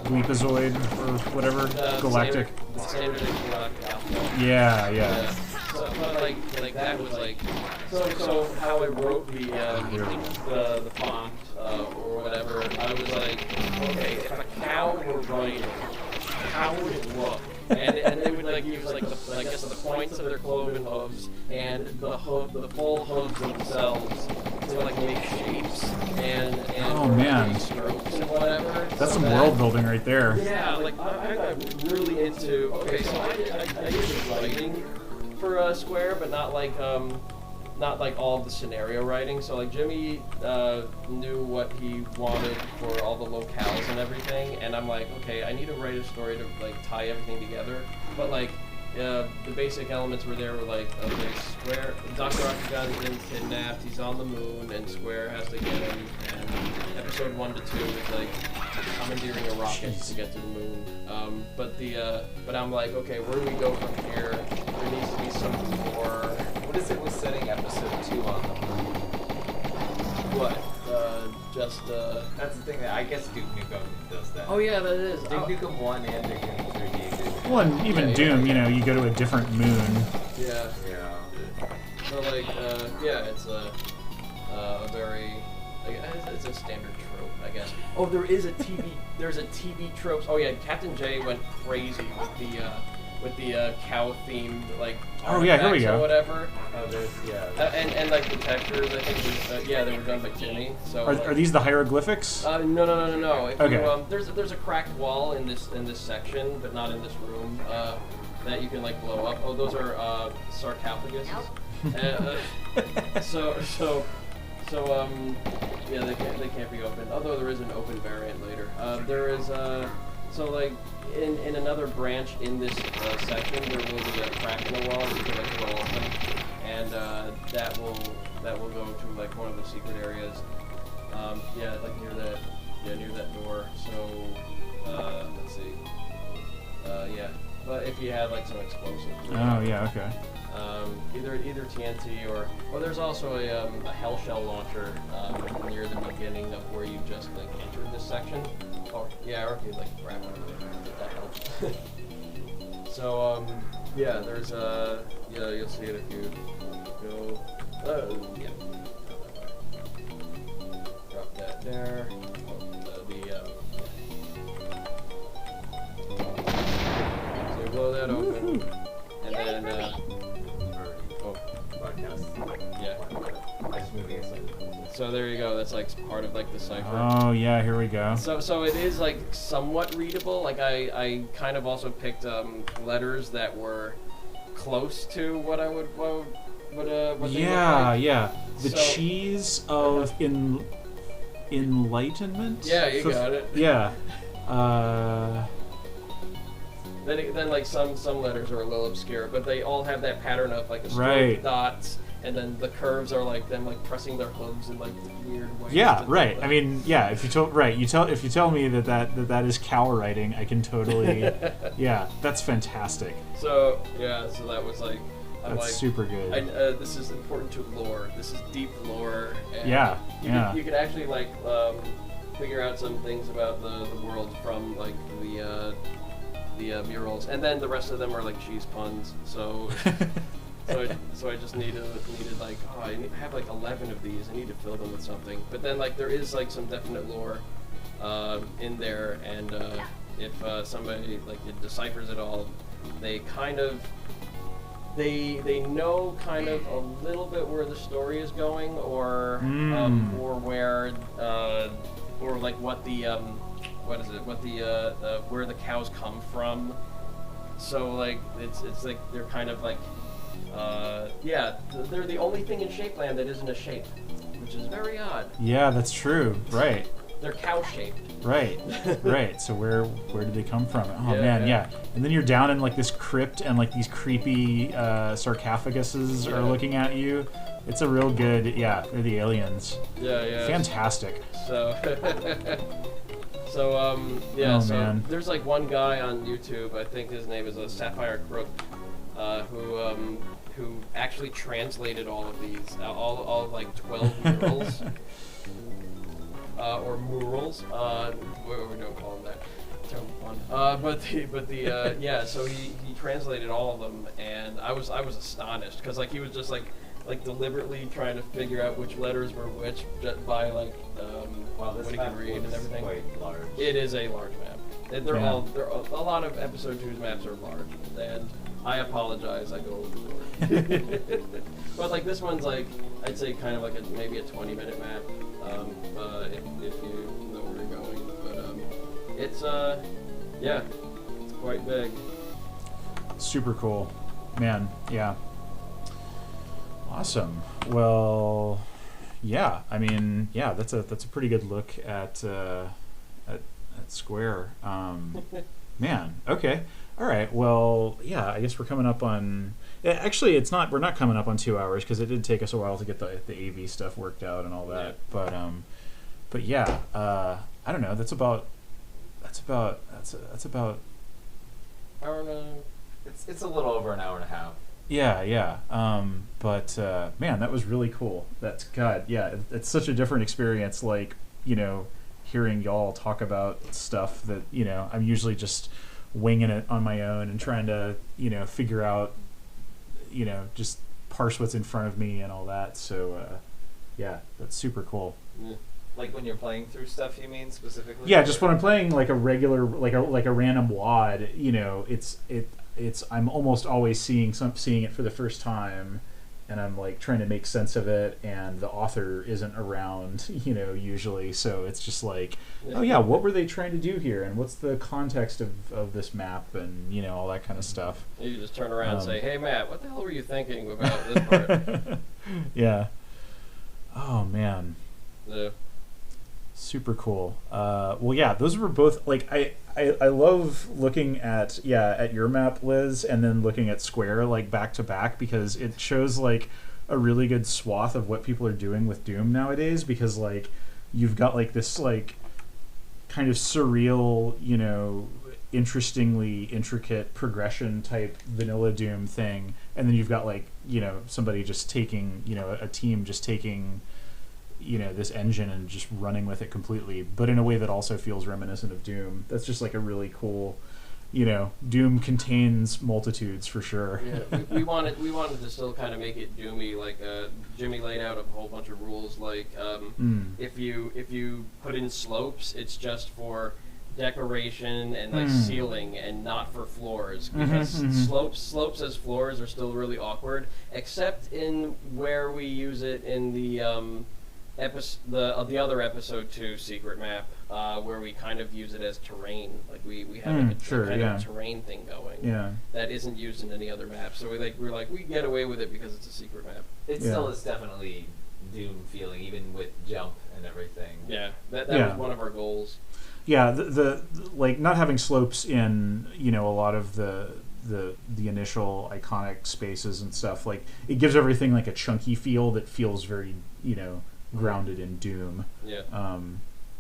S1: Gleepazoid or whatever, galactic.
S2: Standard galactic alphabet.
S1: Yeah.
S2: So, but like that was like so how I wrote the font or whatever. I was like, okay, if a cow were writing, how would it look? And they would like use like the points of their cloven hooves and the full hooves themselves to like make shapes and make strokes and whatever.
S1: That's some world building right there.
S2: Yeah, like I got really into. Okay, so I did the writing for Square, but not like all of the scenario writing. So like Jimmy knew what he wanted for all the locales and everything, and I'm like, okay, I need to write a story to like tie everything together. But like the basic elements were like, okay, Square, Dr. Octagon's been kidnapped, he's on the moon, and Square has to get him. And episode 1 to 2 is like commandeering a rocket to get to the moon. But I'm like, okay, where do we go from here? There needs to be some more.
S4: What is it with setting episode 2 on the moon?
S2: What?
S4: That's the thing that I guess Duke Nukem does that.
S2: Oh yeah, that is.
S4: Duke Nukem 1 and Duke Nukem 3D.
S1: Well, and even Doom, you go to a different moon.
S2: Yeah. So like, it's a very, it's a standard trope, I guess. Oh, there's a TV trope. Oh yeah, Captain J went crazy with the cow themed like
S1: here we go.
S2: or whatever.
S4: Oh, there's
S2: and like the textures, I think they were done by Jimmy. So
S1: are these the hieroglyphics?
S2: No. If
S1: okay.
S2: There's a cracked wall in this section, but not in this room. That you can like blow up. Oh, those are sarcophaguses. They can't be opened. Although there is an open variant later. There is so like in another branch in this section there will be a crack in the wall that you can like blow open, and that will go to like one of the secret areas. Like near that door. So let's see. But if you had like some explosives.
S1: Oh yeah, okay.
S2: Either TNT or there's also a hell shell launcher near the beginning of where you just like entered this section. Oh yeah, or if you like grab one of them, that helps. So there's you'll see it if you go. Drop that there. So you blow that open, and then so there you go. That's like part of like the cipher.
S1: Oh yeah, here we go.
S2: So it is like somewhat readable. Like I kind of also picked letters that were close to what I would what they look like.
S1: The cheese of enlightenment.
S2: Yeah, you got it.
S1: Yeah.
S2: Then like some letters are a little obscure, but they all have that pattern of like a straight dots, and then the curves are like them like pressing their hooves in like weird ways.
S1: Yeah, right. I mean, yeah. If you tell me that is cow writing, I can totally. Yeah, that's fantastic.
S2: So that was like.
S1: That's super good.
S2: This is important to lore. This is deep lore. And you could actually like figure out some things about the world from like the murals, and then the rest of them are like cheese puns. So I just needed like I have like 11 of these. I need to fill them with something. But then like there is like some definite lore in there, and if somebody like deciphers it all, they kind of. They know kind of a little bit where the story is going, or where or like what the where the cows come from. So like it's like they're kind of like they're the only thing in Shapeland that isn't a shape, which is very odd.
S1: Yeah, that's true. Right.
S2: They're cow shaped.
S1: Right. Right. So where did they come from? Oh
S2: Yeah,
S1: man,
S2: yeah.
S1: yeah. And then you're down in like this crypt, and like these creepy sarcophaguses are looking at you. It's a real good, they're the aliens.
S2: Yeah.
S1: Fantastic.
S2: So
S1: Man.
S2: There's like one guy on YouTube, I think his name is Sapphire Crook, who actually translated all of these, all of like 12 murals, or murals. We don't call them that. Terrible pun. So he translated all of them, and I was astonished because like he was just like deliberately trying to figure out which letters were which by like
S4: This
S2: what he
S4: map
S2: could read and
S4: looks
S2: everything.
S4: quite large.
S2: It is a large map. And they're
S1: Yeah.
S2: all a lot of episode 2's maps are large, and I apologize. I go overboard. But like this one's like I'd say kind of like maybe a 20-minute map, if you know where you're going. But it's quite big.
S1: Super cool, man. Yeah. Awesome. Well, yeah. I mean, yeah. That's a pretty good look at Square. Man. Okay. All right. Well, yeah. I guess we're coming up on. Actually, it's not. We're not coming up on 2 hours because it did take us a while to get the AV stuff worked out and all that.
S2: Yeah.
S1: But yeah. I don't know. That's about.
S2: I don't know.
S4: It's a little over an hour and a half.
S1: Yeah. But man, that was really cool. That's God. Yeah, it's such a different experience. Like, hearing y'all talk about stuff that I'm usually just winging it on my own and trying to figure out just parse what's in front of me and all that. So yeah, that's super cool.
S2: Yeah.
S4: Like when you're playing through stuff, you mean specifically?
S1: Yeah, just when I'm playing like a regular like a random WAD, it's I'm almost always seeing it for the first time, and I'm like trying to make sense of it, and the author isn't around, usually. So it's just like, oh yeah, what were they trying to do here, and what's the context of this map, and all that kind of stuff.
S2: You just turn around and say, "Hey Matt, what the hell were you thinking about this part?"
S1: Yeah. Oh man.
S2: Yeah.
S1: Super cool. Well, yeah, those were both like I love looking at your map, Liz, and then looking at Square like back to back because it shows like a really good swath of what people are doing with Doom nowadays. Because like you've got like this like kind of surreal, interestingly intricate progression type vanilla Doom thing, and then you've got like somebody just taking a team just taking this engine and just running with it completely, but in a way that also feels reminiscent of Doom. That's just like a really cool, Doom contains multitudes for sure.
S2: Yeah, we wanted to still kind of make it Doomy. Like Jimmy laid out a whole bunch of rules. Like if you put in slopes, it's just for decoration and like ceiling and not for floors, because slopes as floors are still really awkward, except in where we use it in the the other episode 2 secret map, where we kind of use it as terrain. Like we have like a kind of terrain thing going.
S1: Yeah.
S2: That isn't used in any other map. So we get away with it because it's a secret map.
S4: It still is definitely Doom feeling, even with jump and everything.
S2: Yeah. That was one of our goals.
S1: Yeah, the like not having slopes in a lot of the initial iconic spaces and stuff, like it gives everything like a chunky feel that feels very grounded in Doom.
S2: Yeah.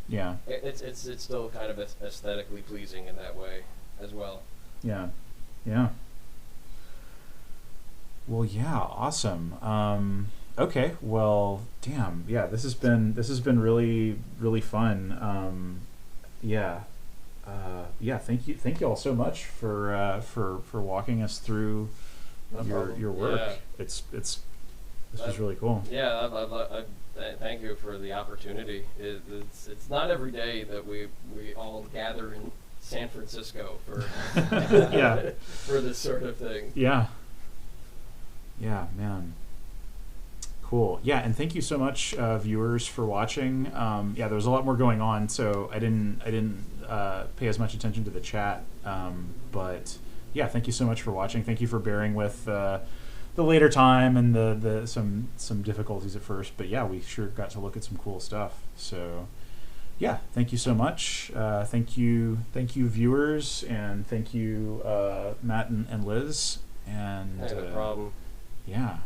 S1: Yeah.
S2: It's still kind of aesthetically pleasing in that way as well.
S1: Yeah. Well, yeah, awesome. Okay, well, damn, yeah, this has been really, really fun. Yeah, thank you all so much for walking us through your work.
S2: Yeah.
S1: This was really cool.
S2: Yeah, thank you for the opportunity. It's not every day that we all gather in San Francisco for for this sort of thing.
S1: Yeah, man. Cool. Yeah, and thank you so much, viewers, for watching. There was a lot more going on, so I didn't pay as much attention to the chat. But yeah, thank you so much for watching. Thank you for bearing with the later time and the some difficulties at first. But yeah, we sure got to look at some cool stuff. So yeah, thank you so much. Thank you, viewers, and thank you, Matt and Liz. And
S2: No problem.
S1: yeah.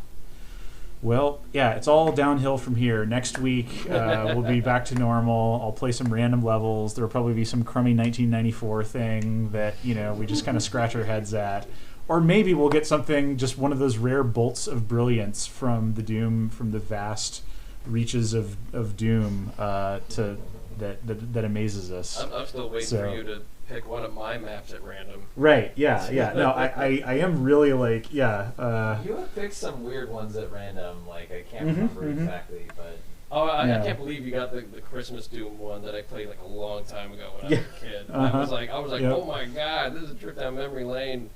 S1: Well, yeah, it's all downhill from here. Next week, we'll be back to normal. I'll play some random levels. There'll probably be some crummy 1994 thing that, we just kind of scratch our heads at. Or maybe we'll get something, just one of those rare bolts of brilliance from the vast reaches of Doom that amazes us.
S2: I'm still waiting for you to pick one of my maps at random.
S1: Right, yeah. No, I am really like, yeah.
S4: You have picked some weird ones at random, like I can't remember exactly, but...
S2: Oh, I
S1: Yeah.
S2: can't believe you got the Christmas Doom one that I played like a long time ago when I was a kid.
S1: Uh-huh.
S2: I was like,
S1: Yep.
S2: oh my god, this is a trip down memory lane.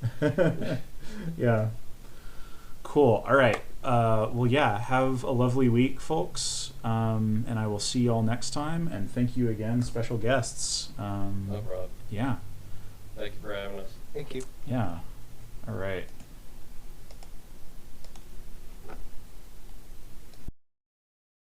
S1: Yeah. Cool. All right. Well, yeah, have a lovely week, folks. And I will see you all next time. And thank you again, special guests.
S2: No problem.
S1: Yeah.
S2: Thank you for having us.
S3: Thank you.
S1: Yeah. All right.